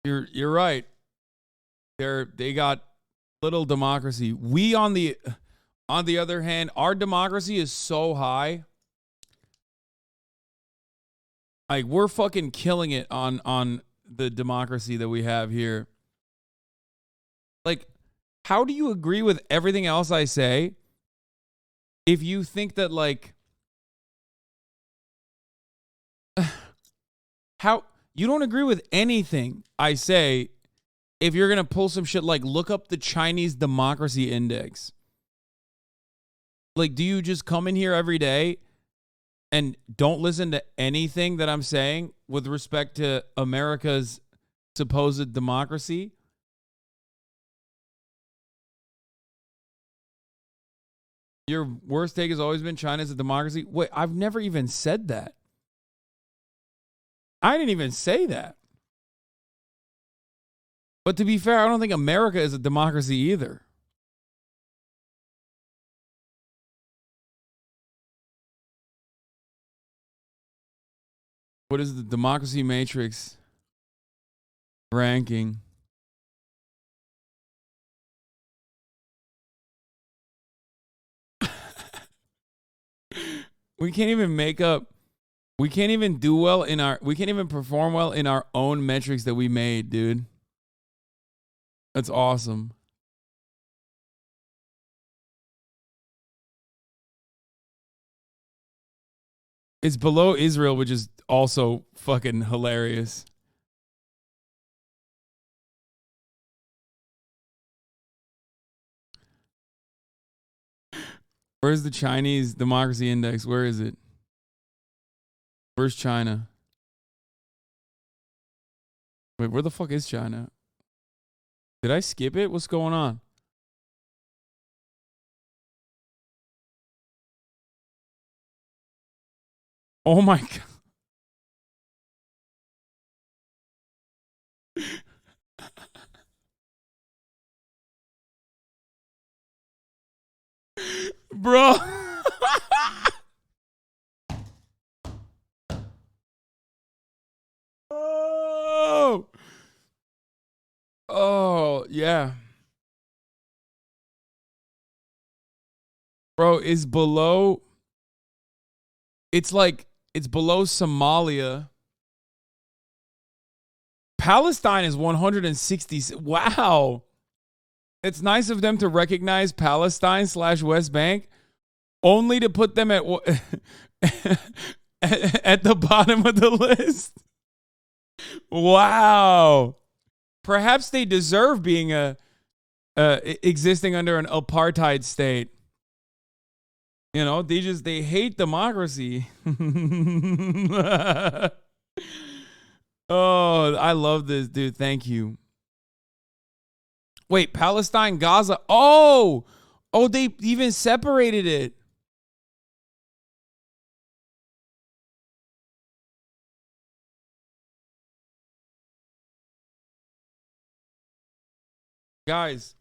You're right. They got little democracy. We on the other hand, our democracy is so high. Like we're fucking killing it on the democracy that we have here. Like, how do you agree with everything else I say if you think that like how you don't agree with anything I say if you're going to pull some shit like look up the Chinese democracy index? Like, do you just come in here every day and don't listen to anything that I'm saying with respect to America's supposed democracy? Your worst take has always been China's a democracy. Wait, I've never even said that. I didn't even say that. But to be fair, I don't think America is a democracy either. What is the democracy matrix ranking? We can't even we can't even do well we can't even perform well in our own metrics that we made, dude. That's awesome. It's below Israel, which is also fucking hilarious. Where's the Chinese democracy index? Where is it? Where's China? Wait, where the fuck is China? Did I skip it? What's going on? Oh my God. Bro. Oh, yeah. Bro, it's below. It's below Somalia. Palestine is 160. Wow. It's nice of them to recognize Palestine / West Bank, only to put them at at the bottom of the list. Wow. Perhaps they deserve being existing under an apartheid state. You know, they hate democracy. Oh, I love this, dude. Thank you. Wait, Palestine, Gaza. Oh, they even separated it. Guys,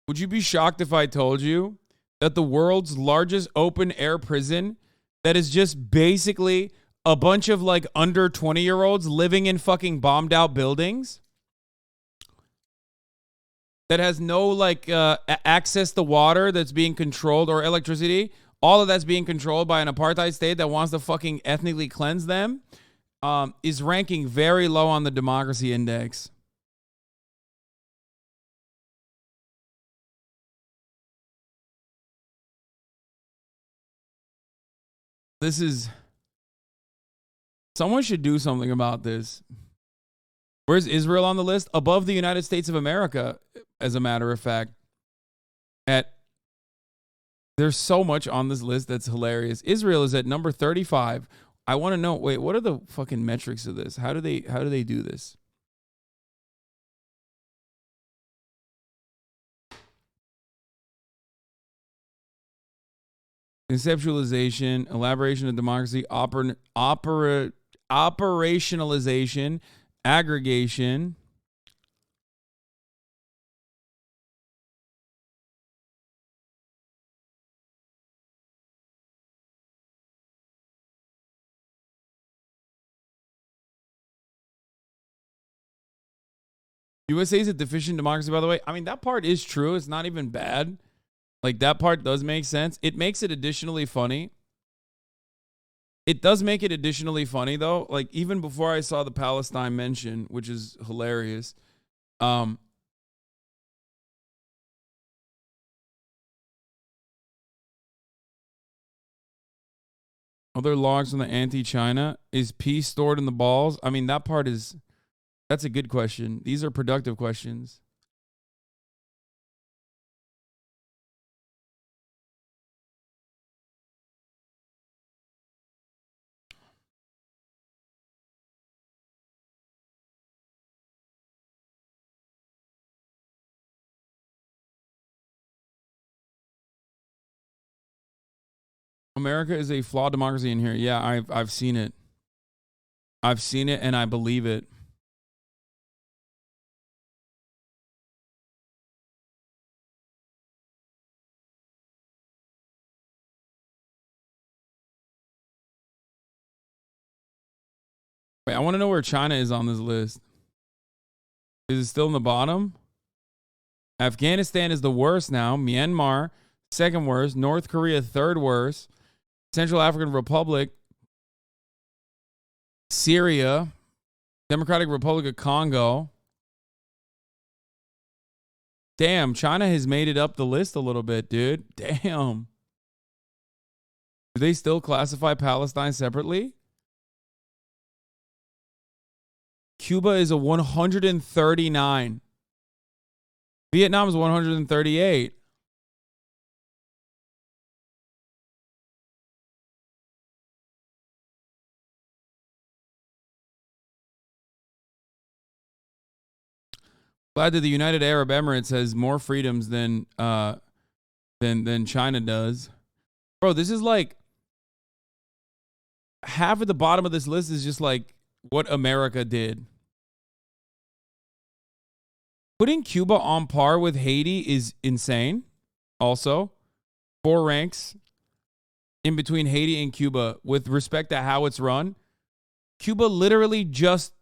would you be shocked if I told you that the world's largest open air prison that is just basically a bunch of like under 20-year-olds living in fucking bombed out buildings? that has no like access to water that's being controlled or electricity, all of that's being controlled by an apartheid state that wants to fucking ethnically cleanse them, is ranking very low on the democracy index. This is... Someone should do something about this. Where's Israel on the list? Above the United States of America, as a matter of fact. There's so much on this list that's hilarious. Israel is at number 35. I want to know, wait, what are the fucking metrics of this? How do they do this? Conceptualization, elaboration of democracy, operationalization, aggregation. USA is a deficient democracy, by the way. I mean, that part is true. It's not even bad. Like, that part does make sense. It makes it additionally funny. It does make it additionally funny, though. Like, even before I saw the Palestine mention, which is hilarious, other logs from the anti-China. Is peace stored in the balls? I mean, that part is... That's a good question. These are productive questions. America is a flawed democracy in here. Yeah, I've seen it. I've seen it and I believe it. Wait, I want to know where China is on this list. Is it still in the bottom? Afghanistan is the worst now. Myanmar, second worst. North Korea, third worst. Central African Republic. Syria. Democratic Republic of Congo. Damn, China has made it up the list a little bit, dude. Damn. Do they still classify Palestine separately? Cuba is a 139. Vietnam is 138. Glad that the United Arab Emirates has more freedoms than China does. Bro, this is like half of the bottom of this list is just like what America did. Putting Cuba on par with Haiti is insane. Also, 4 ranks in between Haiti and Cuba with respect to how it's run. Cuba literally just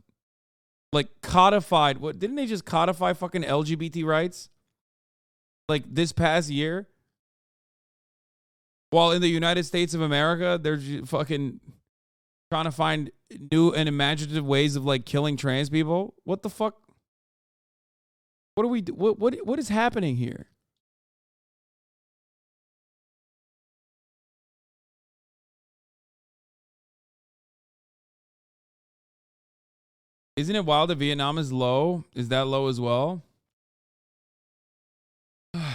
like codified. What didn't they just codify fucking LGBT rights? Like this past year? While in the United States of America, they're fucking trying to find new and imaginative ways of like killing trans people. What the fuck? What are we? What is happening here? Isn't it wild that Vietnam is low? Is that low as well? I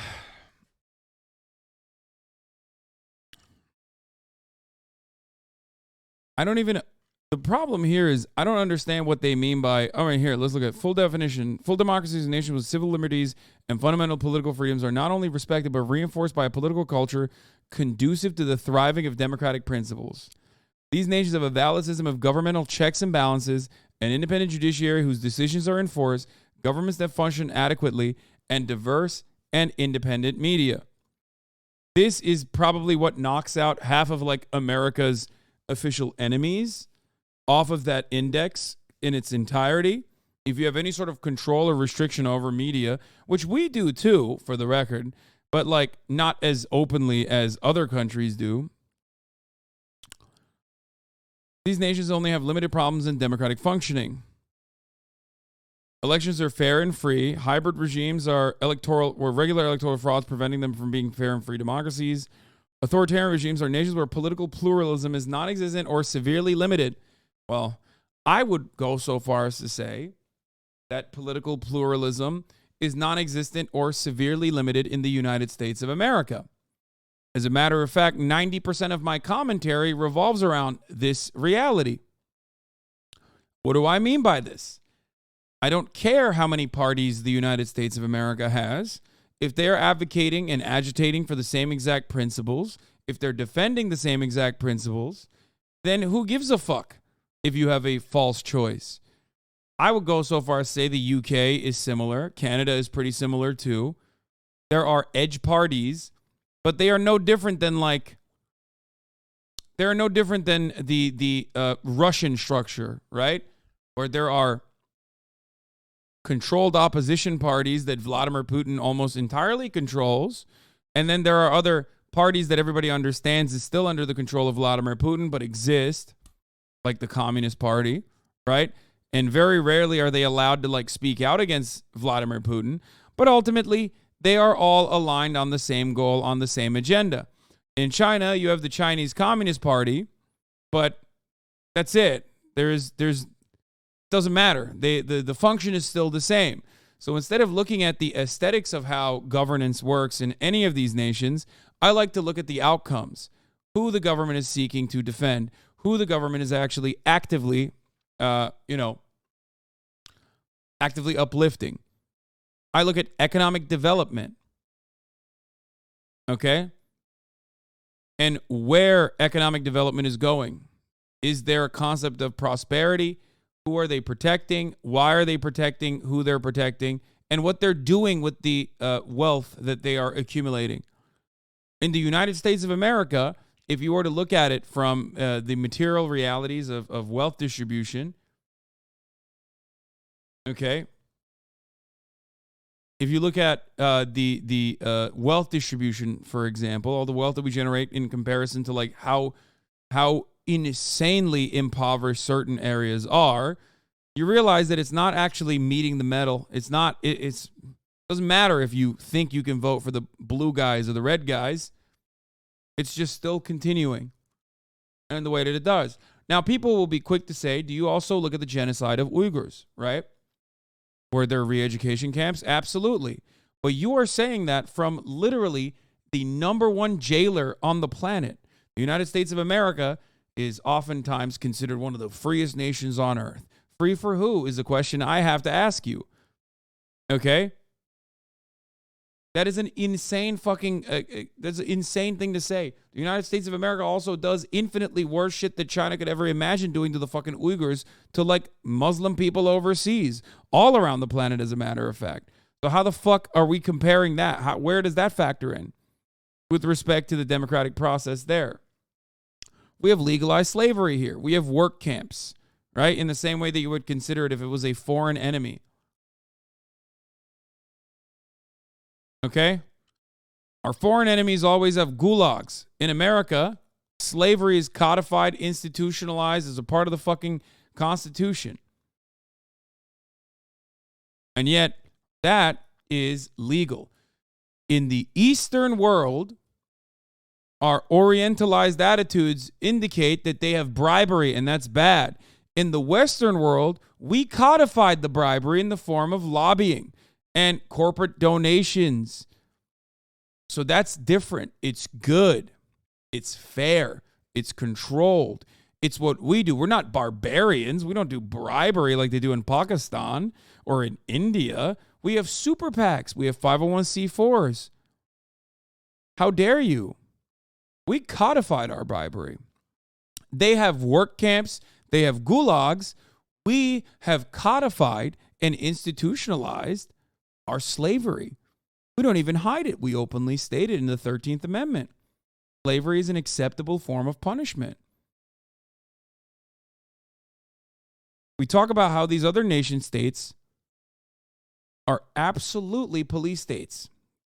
don't even... The problem here is I don't understand what they mean by... All right, here, let's look at full definition. Full democracy is a nation with civil liberties and fundamental political freedoms are not only respected but reinforced by a political culture conducive to the thriving of democratic principles. These nations have a valid system of governmental checks and balances, an independent judiciary whose decisions are enforced, governments that function adequately, and diverse and independent media. This is probably what knocks out half of like America's official enemies off of that index in its entirety. if you have any sort of control or restriction over media, which we do too, for the record, but like not as openly as other countries do, these nations only have limited problems in democratic functioning. Elections are fair and free. Hybrid regimes are regular electoral frauds, preventing them from being fair and free democracies. Authoritarian regimes are nations where political pluralism is non-existent or severely limited. Well, I would go so far as to say that political pluralism is non-existent or severely limited in the United States of America. As a matter of fact, 90% of my commentary revolves around this reality. What do I mean by this? I don't care how many parties the United States of America has. If they're advocating and agitating for the same exact principles, if they're defending the same exact principles, then who gives a fuck if you have a false choice? I would go so far as to say the UK is similar. Canada is pretty similar too. There are edge parties, but they are no different than the Russian structure, right? Where there are controlled opposition parties that Vladimir Putin almost entirely controls. And then there are other parties that everybody understands is still under the control of Vladimir Putin, but exist, like the Communist Party, right? And very rarely are they allowed to speak out against Vladimir Putin. But ultimately, they are all aligned on the same goal, on the same agenda. In China, you have the Chinese Communist Party, but that's it. Doesn't matter. The function is still the same. So instead of looking at the aesthetics of how governance works in any of these nations, I like to look at the outcomes. Who the government is seeking to defend, who the government is actually actively uplifting. I look at economic development. Okay? And where economic development is going. Is there a concept of prosperity? Who are they protecting? Why are they protecting? Who they're protecting? And what they're doing with the wealth that they are accumulating. In the United States of America, if you were to look at it from the material realities of wealth distribution, okay, if you look at the wealth distribution, for example, all the wealth that we generate in comparison to how insanely impoverished certain areas are, you realize that it's not actually meeting the medal. It doesn't matter if you think you can vote for the blue guys or the red guys. It's just still continuing in the way that it does. Now, people will be quick to say, do you also look at the genocide of Uyghurs, right? Were there re-education camps? Absolutely. But you are saying that from literally the number one jailer on the planet. The United States of America is oftentimes considered one of the freest nations on earth. Free for who is the question I have to ask you. Okay? That is an insane that's an insane thing to say. The United States of America also does infinitely worse shit that China could ever imagine doing to the fucking Uyghurs, to Muslim people overseas, all around the planet, as a matter of fact. So how the fuck are we comparing that? Where does that factor in with respect to the democratic process there? We have legalized slavery here. We have work camps, right? In the same way that you would consider it if it was a foreign enemy. Okay? Our foreign enemies always have gulags. In America, slavery is codified, institutionalized as a part of the fucking Constitution. And yet, that is legal. In the Eastern world, our Orientalized attitudes indicate that they have bribery, and that's bad. In the Western world, we codified the bribery in the form of lobbying and corporate donations. So that's different. It's good. It's fair. It's controlled. It's what we do. We're not barbarians. We don't do bribery like they do in Pakistan or in India. We have super PACs. We have 501c4s. How dare you? We codified our bribery. They have work camps. They have gulags. We have codified and institutionalized our slavery. We don't even hide it. We openly state it in the 13th Amendment. Slavery is an acceptable form of punishment. We talk about how these other nation states are absolutely police states.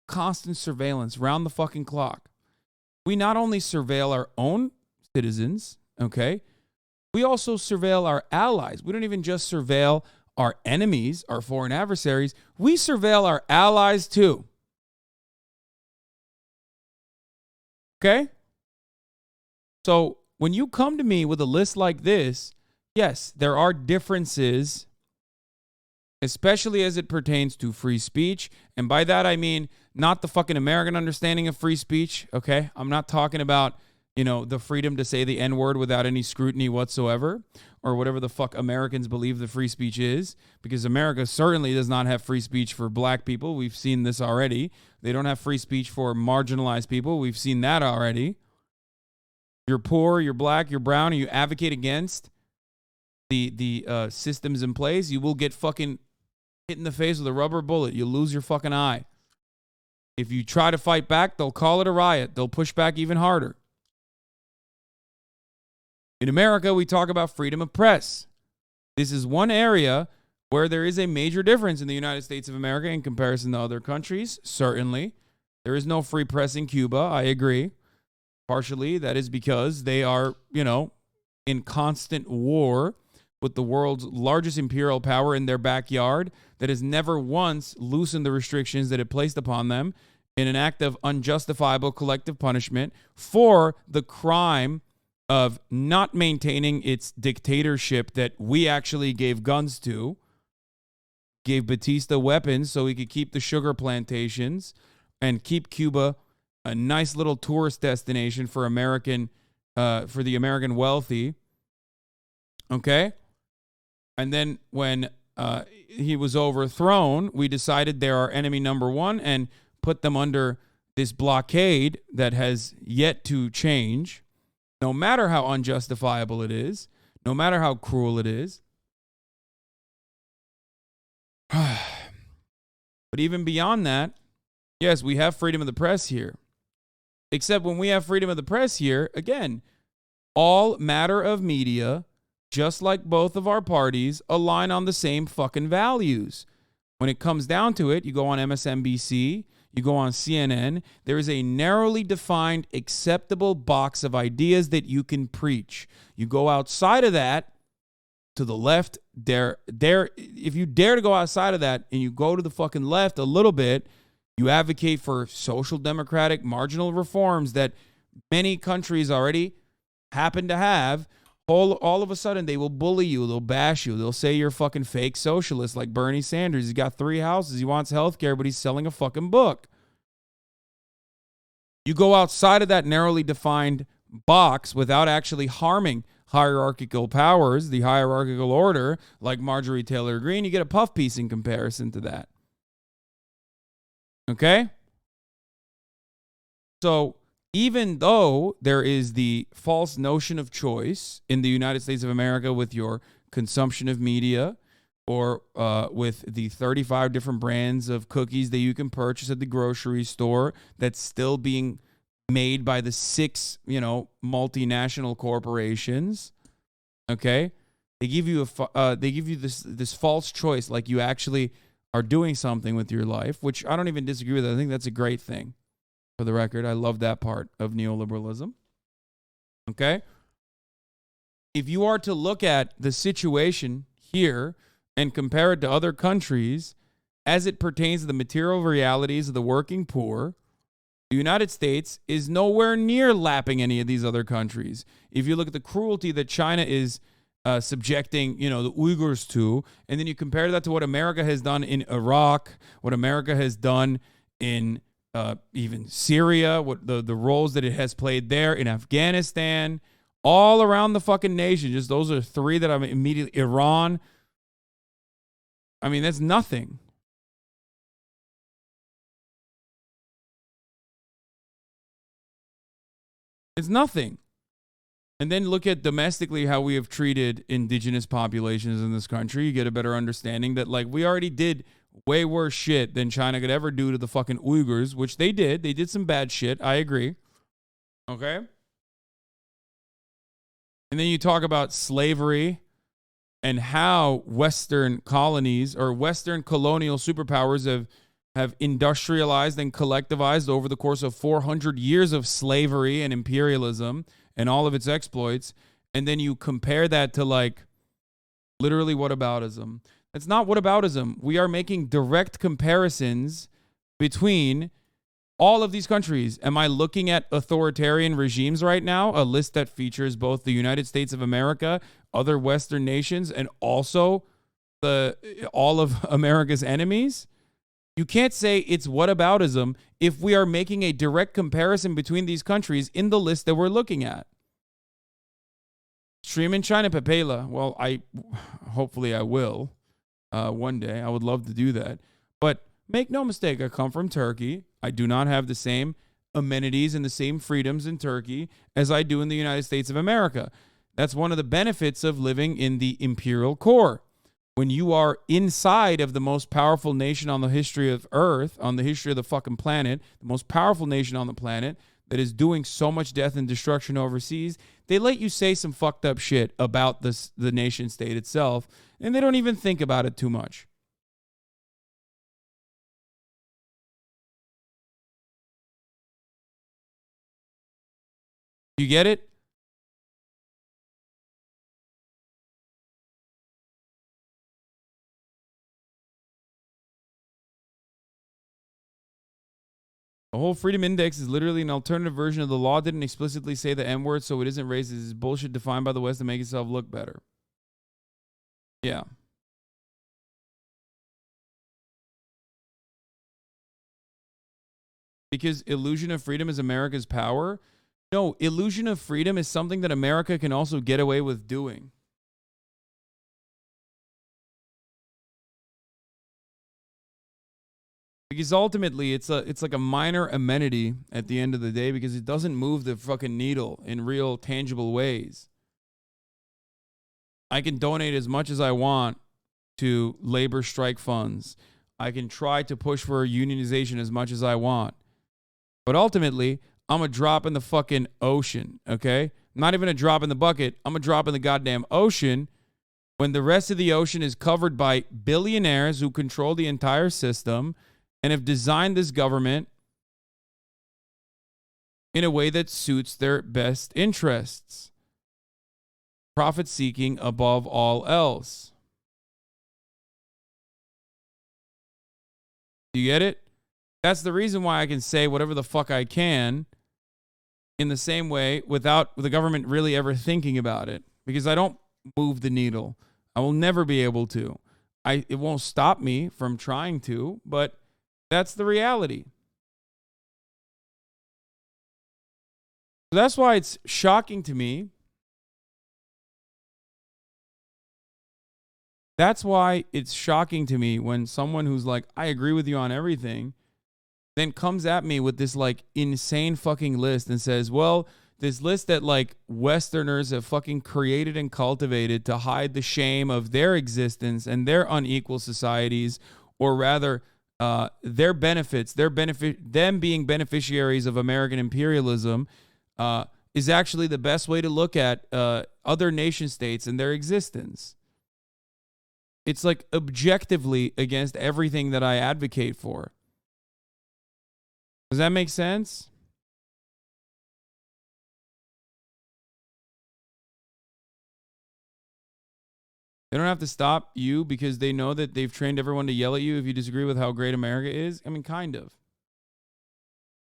Constant surveillance, round the fucking clock. We not only surveil our own citizens, okay? We also surveil our allies. We don't even just surveil our enemies, our foreign adversaries. We surveil our allies too. Okay? So when you come to me with a list like this, yes, there are differences, especially as it pertains to free speech. And by that, I mean not the fucking American understanding of free speech, okay? I'm not talking about, the freedom to say the N-word without any scrutiny whatsoever, or whatever the fuck Americans believe the free speech is, because America certainly does not have free speech for black people. We've seen this already. They don't have free speech for marginalized people. We've seen that already. You're poor, you're black, you're brown, and you advocate against the systems in place, you will get fucking hit in the face with a rubber bullet. You'll lose your fucking eye. If you try to fight back, they'll call it a riot. They'll push back even harder. In America, we talk about freedom of press. This is one area where there is a major difference in the United States of America in comparison to other countries, certainly. There is no free press in Cuba, I agree. Partially, that is because they are, in constant war with the world's largest imperial power in their backyard that has never once loosened the restrictions that it placed upon them in an act of unjustifiable collective punishment for the crime of not maintaining its dictatorship that we actually gave guns to, gave Batista weapons so he could keep the sugar plantations and keep Cuba a nice little tourist destination for the American wealthy. Okay? And then when he was overthrown, we decided they're our enemy number one and put them under this blockade that has yet to change, no matter how unjustifiable it is, no matter how cruel it is. But even beyond that, yes, we have freedom of the press here. Except when we have freedom of the press here, again, all matter of media, just like both of our parties, align on the same fucking values. When it comes down to it, you go on MSNBC, you go on CNN, there is a narrowly defined, acceptable box of ideas that you can preach. You go outside of that, to the left, if you dare to go outside of that and you go to the fucking left a little bit, you advocate for social democratic marginal reforms that many countries already happen to have. All of a sudden, they will bully you. They'll bash you. They'll say you're a fucking fake socialist like Bernie Sanders. He's got 3 houses. He wants health care, but he's selling a fucking book. You go outside of that narrowly defined box without actually harming hierarchical powers, the hierarchical order, like Marjorie Taylor Greene, you get a puff piece in comparison to that. Okay? So even though there is the false notion of choice in the United States of America with your consumption of media or with the 35 different brands of cookies that you can purchase at the grocery store that's still being made by the 6, multinational corporations, okay? They give you this false choice, like you actually are doing something with your life, which I don't even disagree with. I think that's a great thing. For the record, I love that part of neoliberalism. Okay? If you are to look at the situation here and compare it to other countries as it pertains to the material realities of the working poor, the United States is nowhere near lapping any of these other countries. If you look at the cruelty that China is subjecting, the Uyghurs to, and then you compare that to what America has done in Iraq, what America has done in even Syria, what the roles that it has played there, in Afghanistan, all around the fucking nation. Just those are 3 that I'm immediately, Iran. I mean, that's nothing. It's nothing. And then look at domestically how we have treated indigenous populations in this country. You get a better understanding that, we already did way worse shit than China could ever do to the fucking Uyghurs, which they did. They did some bad shit. I agree. Okay? And then you talk about slavery and how Western colonies or Western colonial superpowers have industrialized and collectivized over the course of 400 years of slavery and imperialism and all of its exploits. And then you compare that to like literally whataboutism. It's not whataboutism. We are making direct comparisons between all of these countries. Am I looking at authoritarian regimes right now? A list that features both the United States of America, other Western nations, and also all of America's enemies? You can't say it's whataboutism if we are making a direct comparison between these countries in the list that we're looking at. Stream in China, Pepela. Well, hopefully I will one day. I would love to do that. But make no mistake, I come from Turkey. I do not have the same amenities and the same freedoms in Turkey as I do in the United States of America. That's one of the benefits of living in the imperial core. When you are inside of the most powerful nation on the history of Earth, on the history of the fucking planet, the most powerful nation on the planet that is doing so much death and destruction overseas, they let you say some fucked up shit about the nation state itself, and they don't even think about it too much. You get it? The whole freedom index is literally an alternative version of the law. Didn't explicitly say the M word, so it isn't racist. It's bullshit defined by the West to make itself look better. Yeah. Because illusion of freedom is America's power? No, illusion of freedom is something that America can also get away with doing. Because ultimately, it's like a minor amenity at the end of the day because it doesn't move the fucking needle in real tangible ways. I can donate as much as I want to labor strike funds. I can try to push for unionization as much as I want. But ultimately, I'm a drop in the fucking ocean, okay? Not even a drop in the bucket. I'm a drop in the goddamn ocean when the rest of the ocean is covered by billionaires who control the entire system and have designed this government in a way that suits their best interests. Profit seeking above all else. You get it? That's the reason why I can say whatever the fuck I can in the same way without the government really ever thinking about it. Because I don't move the needle. I will never be able to. It won't stop me from trying to, but that's the reality. That's why it's shocking to me. That's why it's shocking to me when someone who's like, I agree with you on everything, then comes at me with this like insane fucking list and says, well, this list that like Westerners have fucking created and cultivated to hide the shame of their existence and their unequal societies, or rather, their benefits, them being beneficiaries of American imperialism, is actually the best way to look at other nation states and their existence. It's like objectively against everything that I advocate for. Does that make sense? They don't have to stop you because they know that they've trained everyone to yell at you if you disagree with how great America is. I mean, kind of.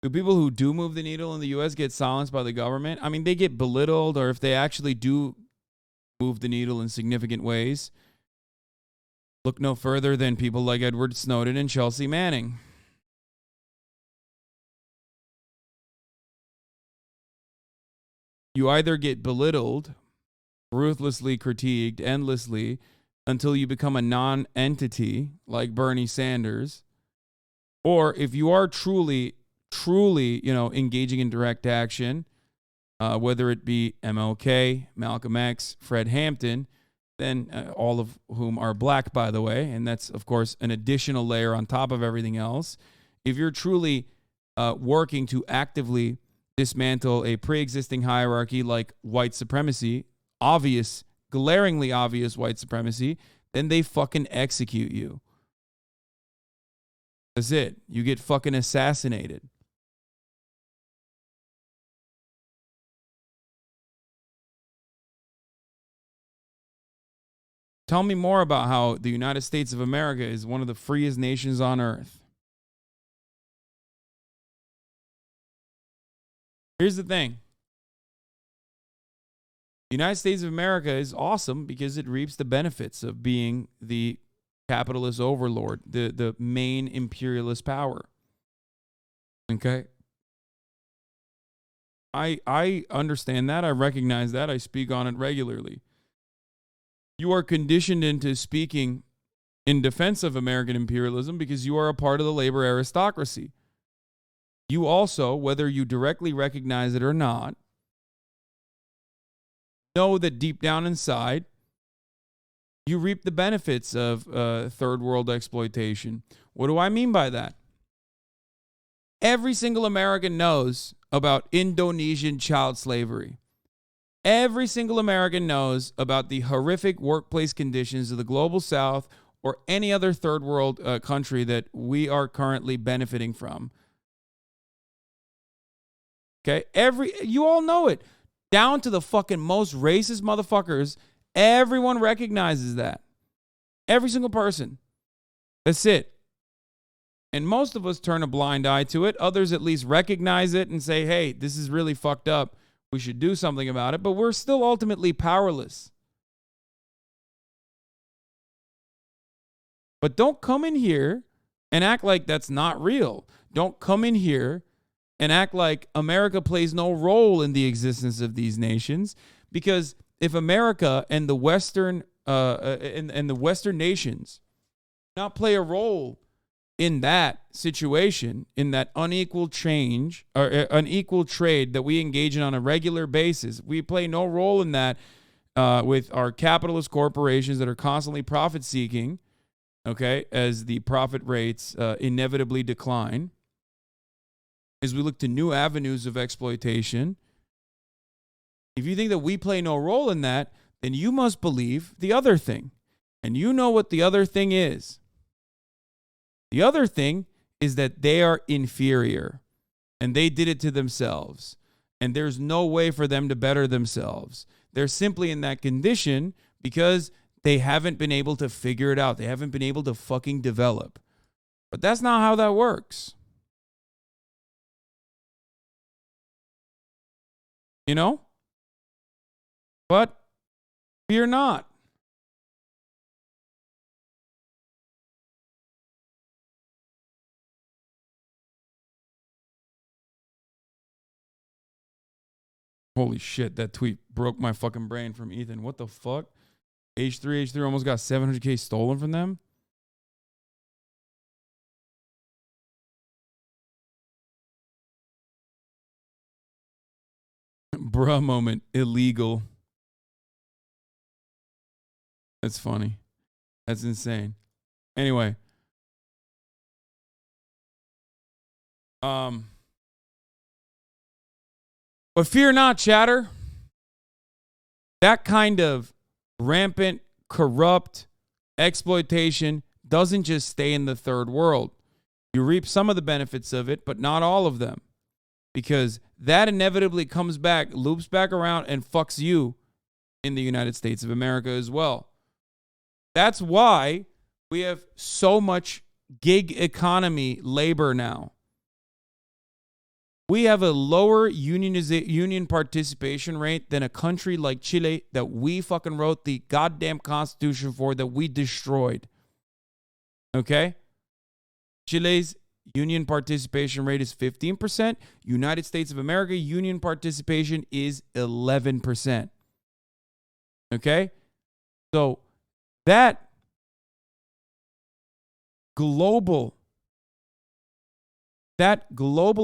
Do people who do move the needle in the U.S. get silenced by the government? I mean, they get belittled, or if they actually do move the needle in significant ways, look no further than people like Edward Snowden and Chelsea Manning. You either get belittled, ruthlessly critiqued endlessly until you become a non-entity like Bernie Sanders, or if you are truly, engaging in direct action, whether it be MLK, Malcolm X, Fred Hampton, then all of whom are black, by the way, and that's, of course, an additional layer on top of everything else. If you're truly working to actively dismantle a pre-existing hierarchy like white supremacy, obvious glaringly obvious white supremacy, then they fucking execute you. That's it. You get fucking assassinated. Tell me more about how the United States of America is one of the freest nations on earth. Here's the thing. The United States of America is awesome because it reaps the benefits of being the capitalist overlord, the main imperialist power. Okay? I understand that. I recognize that. I speak on it regularly. You are conditioned into speaking in defense of American imperialism because you are a part of the labor aristocracy. You also, whether you directly recognize it or not, know that deep down inside, you reap the benefits of third world exploitation. What do I mean by that? Every single American knows about Indonesian child slavery. Every single American knows about the horrific workplace conditions of the global south or any other third world country that we are currently benefiting from. Okay? You all know it. Down to the fucking most racist motherfuckers, everyone recognizes that. Every single person. That's it. And most of us turn a blind eye to it. Others at least recognize it and say, hey, this is really fucked up. We should do something about it. But we're still ultimately powerless. But don't come in here and act like that's not real. Don't come in here and act like America plays no role in the existence of these nations. Because if America and the Western and the Western nations not play a role in that situation, in that unequal change or unequal trade that we engage in on a regular basis, we play no role in that with our capitalist corporations that are constantly profit seeking, okay, as the profit rates inevitably decline, as we look to new avenues of exploitation. If you think that we play no role in that, then you must believe the other thing. And you know what the other thing is. The other thing is that they are inferior and they did it to themselves. And there's no way for them to better themselves. They're simply in that condition because they haven't been able to figure it out. They haven't been able to fucking develop. But that's not how that works. You know? But fear not. Holy shit, that tweet broke my fucking brain from Ethan. What the fuck? H3 almost got 700K stolen from them? Bruh moment, illegal. That's funny. That's insane. Anyway. But fear not, chatter. That kind of rampant, corrupt exploitation doesn't just stay in the third world. You reap some of the benefits of it, but not all of them. Because that inevitably comes back, loops back around, and fucks you in the United States of America as well. That's why we have so much gig economy labor now. We have a lower union participation rate than a country like Chile that we fucking wrote the goddamn constitution for, that we destroyed. Okay? Chile's union participation rate is 15%. United States of America union participation is 11%. Okay? So that global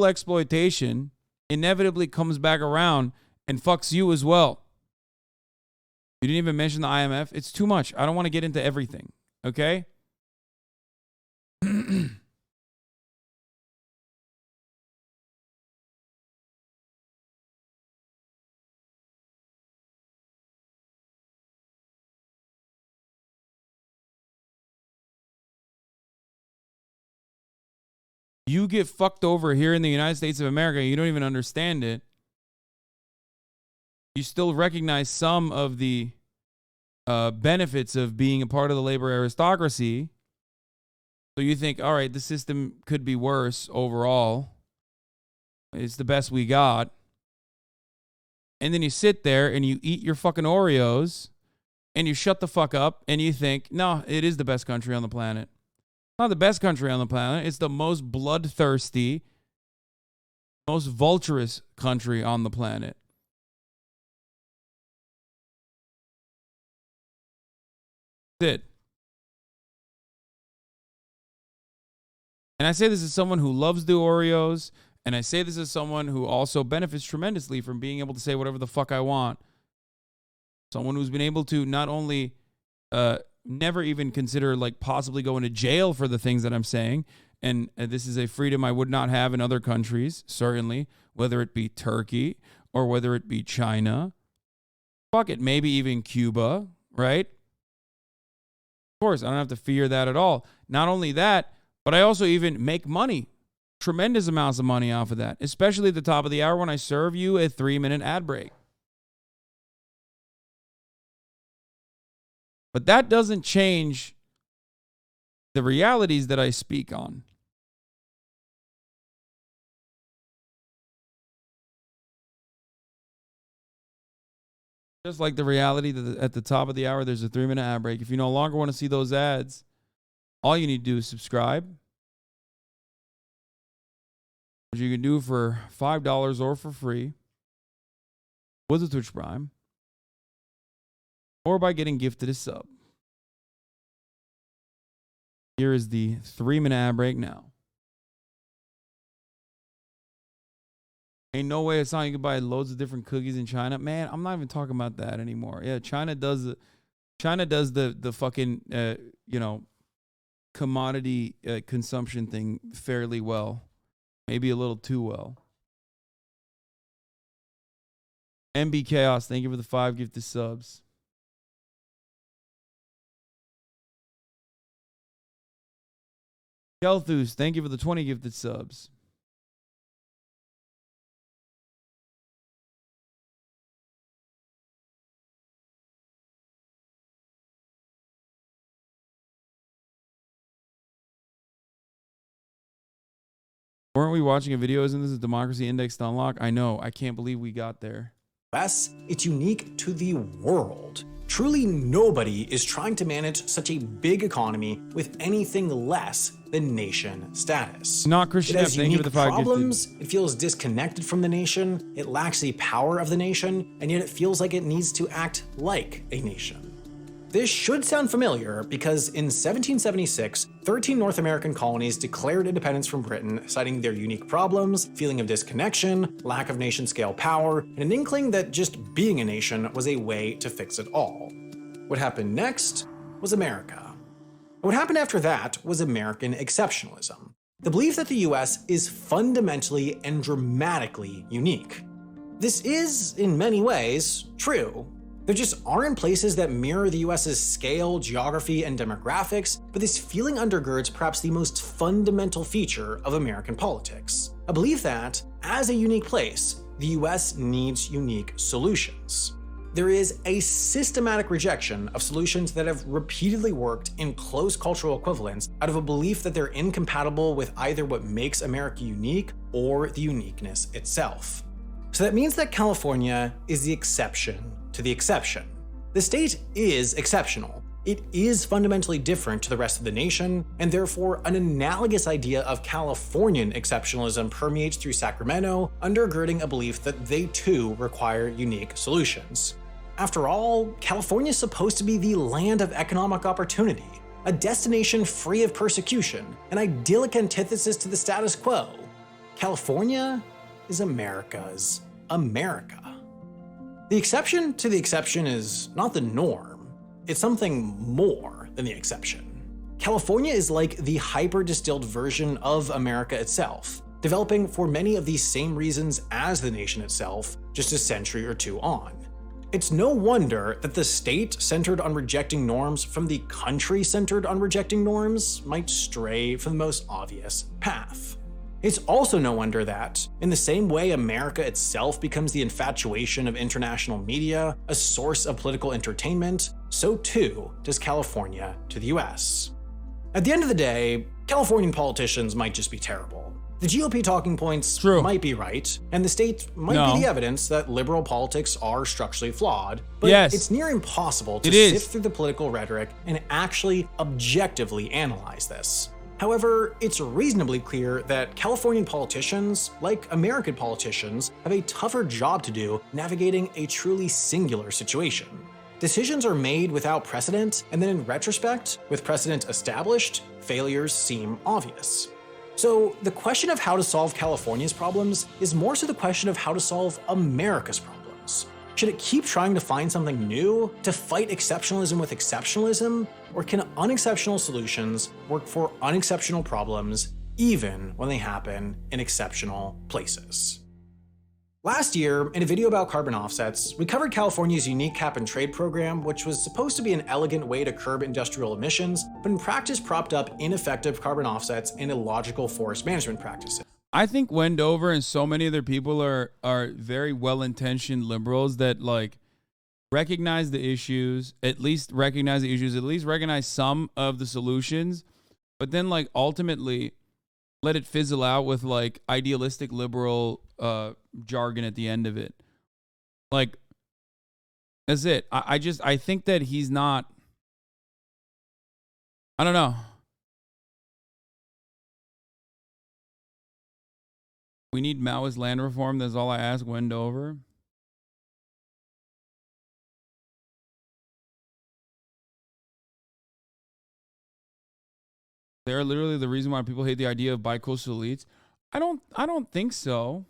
exploitation inevitably comes back around and fucks you as well. You didn't even mention the IMF. It's too much. I don't want to get into everything. Okay? you get fucked over here in the United States of America, you don't even understand it. You still recognize some of the benefits of being a part of the labor aristocracy. So you think, all right, the system could be worse overall. It's the best we got. And then you sit there and you eat your fucking Oreos and you shut the fuck up and you think, no, it is the best country on the planet. Not the best country on the planet. It's the most bloodthirsty, most vulturous country on the planet. That's it. And I say this as someone who loves the Oreos, and I say this as someone who also benefits tremendously from being able to say whatever the fuck I want. Someone who's been able to not only never even consider like possibly going to jail for the things that I'm saying, and this is a freedom I would not have in other countries, certainly, whether it be Turkey or whether it be China. Fuck it, maybe even Cuba, right? Of course, I don't have to fear that at all. Not only that, but I also even make money, tremendous amounts of money off of that, especially at the top of the hour when I serve you a 3-minute ad break. But that doesn't change the realities that I speak on. Just like the reality that at the top of the hour, there's a 3-minute ad break. If you no longer want to see those ads, all you need to do is subscribe, which you can do for $5 or for free with a Twitch Prime, or by getting gifted a sub. Here is the 3-minute ad break now. Ain't no way it's not you can buy loads of different cookies in China. Man, I'm not even talking about that anymore. Yeah, China does the fucking commodity consumption thing fairly well. Maybe a little too well. MB Chaos, thank you for the 5 gifted subs. Kelthus, thank you for the 20 gifted subs. Weren't we watching a video? Isn't this a democracy index to unlock? I know. I can't believe we got there. US, it's unique to the world. Truly nobody is trying to manage such a big economy with anything less than nation status. Not Christian It F. has Thank you for unique the 5 problems, gifted. it feels disconnected from the nation, it lacks the power of the nation, and yet it feels like it needs to act like a nation. This should sound familiar because in 1776, 13 North American colonies declared independence from Britain, citing their unique problems, feeling of disconnection, lack of nation-scale power, and an inkling that just being a nation was a way to fix it all. What happened next was America. What happened after that was American exceptionalism. The belief that the US is fundamentally and dramatically unique. This is, in many ways, true. There just aren't places that mirror the US's scale, geography, and demographics, but this feeling undergirds perhaps the most fundamental feature of American politics. A belief that, as a unique place, the US needs unique solutions. There is a systematic rejection of solutions that have repeatedly worked in close cultural equivalents out of a belief that they're incompatible with either what makes America unique or the uniqueness itself. So that means that California is the exception to the exception. The state is exceptional. It is fundamentally different to the rest of the nation, and therefore an analogous idea of Californian exceptionalism permeates through Sacramento, undergirding a belief that they too require unique solutions. After all, California is supposed to be the land of economic opportunity, a destination free of persecution, an idyllic antithesis to the status quo. California is America's America. The exception to the exception is not the norm. It's something more than the exception. California is like the hyper-distilled version of America itself, developing for many of these same reasons as the nation itself, just a century or two on. It's no wonder that the state centered on rejecting norms from the country centered on rejecting norms might stray from the most obvious path. It's also no wonder that, in the same way America itself becomes the infatuation of international media, a source of political entertainment, so too does California to the US. At the end of the day, Californian politicians might just be terrible. The GOP talking points might be right, and the state might be the evidence that liberal politics are structurally flawed, but it's near impossible to sift through the political rhetoric and actually objectively analyze this. However, it's reasonably clear that Californian politicians, like American politicians, have a tougher job to do navigating a truly singular situation. Decisions are made without precedent, and then in retrospect, with precedent established, failures seem obvious. So the question of how to solve California's problems is more so the question of how to solve America's problems. Should it keep trying to find something new to fight exceptionalism with exceptionalism, or can unexceptional solutions work for unexceptional problems even when they happen in exceptional places? Last year, in a video about carbon offsets, we covered California's unique cap-and-trade program, which was supposed to be an elegant way to curb industrial emissions, but in practice propped up ineffective carbon offsets and illogical forest management practices. I think Wendover and so many other people are very well-intentioned liberals that like recognize the issues, at least recognize some of the solutions, but then like ultimately let it fizzle out with like idealistic liberal jargon at the end of it. Like, that's it. I think that he's not, I don't know. We need Maoist land reform. That's all I ask Wendover. They're literally the reason why people hate the idea of bicoastal elites. I don't think so.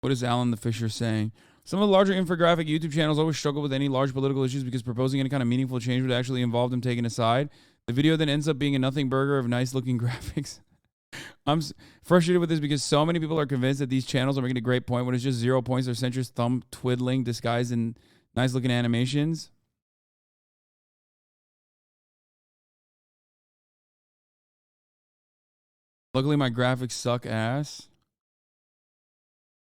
What is Alan the Fisher saying? Some of the larger infographic YouTube channels always struggle with any large political issues because proposing any kind of meaningful change would actually involve them taking a side. The video then ends up being a nothing burger of nice-looking graphics. I'm frustrated with this because so many people are convinced that these channels are making a great point when it's just 0 points or centrist thumb twiddling disguised in nice-looking animations. Luckily, my graphics suck ass.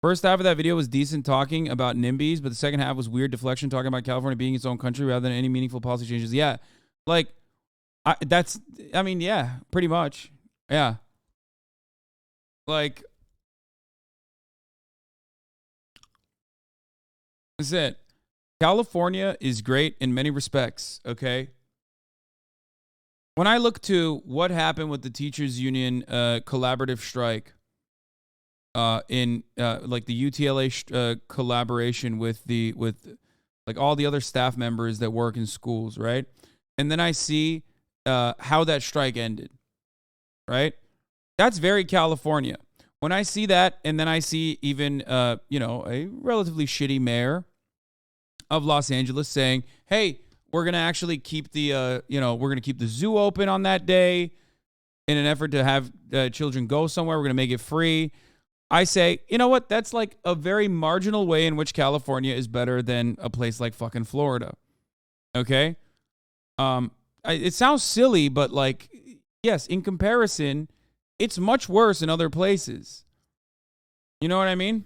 First half of that video was decent talking about NIMBYs, but the second half was weird deflection talking about California being its own country rather than any meaningful policy changes. Yeah, like, yeah, pretty much. Yeah. Like, that's it. California is great in many respects, okay? When I look to what happened with the teachers union collaborative strike, in like the UTLA collaboration with like all the other staff members that work in schools, right? And then I see how that strike ended, right? That's very California. When I see that, and then I see even a relatively shitty mayor of Los Angeles saying, "Hey, we're gonna actually keep the we're gonna keep the zoo open on that day in an effort to have children go somewhere. We're gonna make it free." I say, you know what? That's like a very marginal way in which California is better than a place like fucking Florida. Okay? It sounds silly, but like, yes, in comparison, it's much worse in other places. You know what I mean?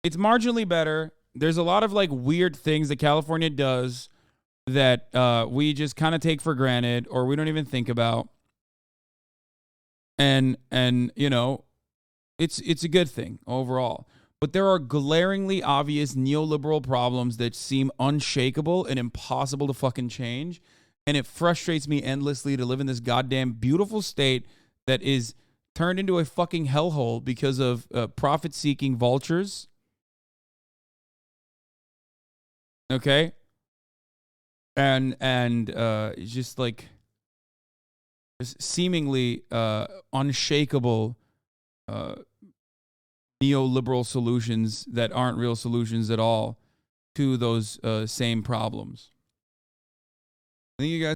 It's marginally better. There's a lot of like weird things that California does that we just kind of take for granted or we don't even think about. And it's a good thing overall. But there are glaringly obvious neoliberal problems that seem unshakable and impossible to fucking change. And it frustrates me endlessly to live in this goddamn beautiful state that is turned into a fucking hellhole because of profit-seeking vultures. Okay? And just like seemingly unshakable neoliberal solutions that aren't real solutions at all to those same problems. I think you guys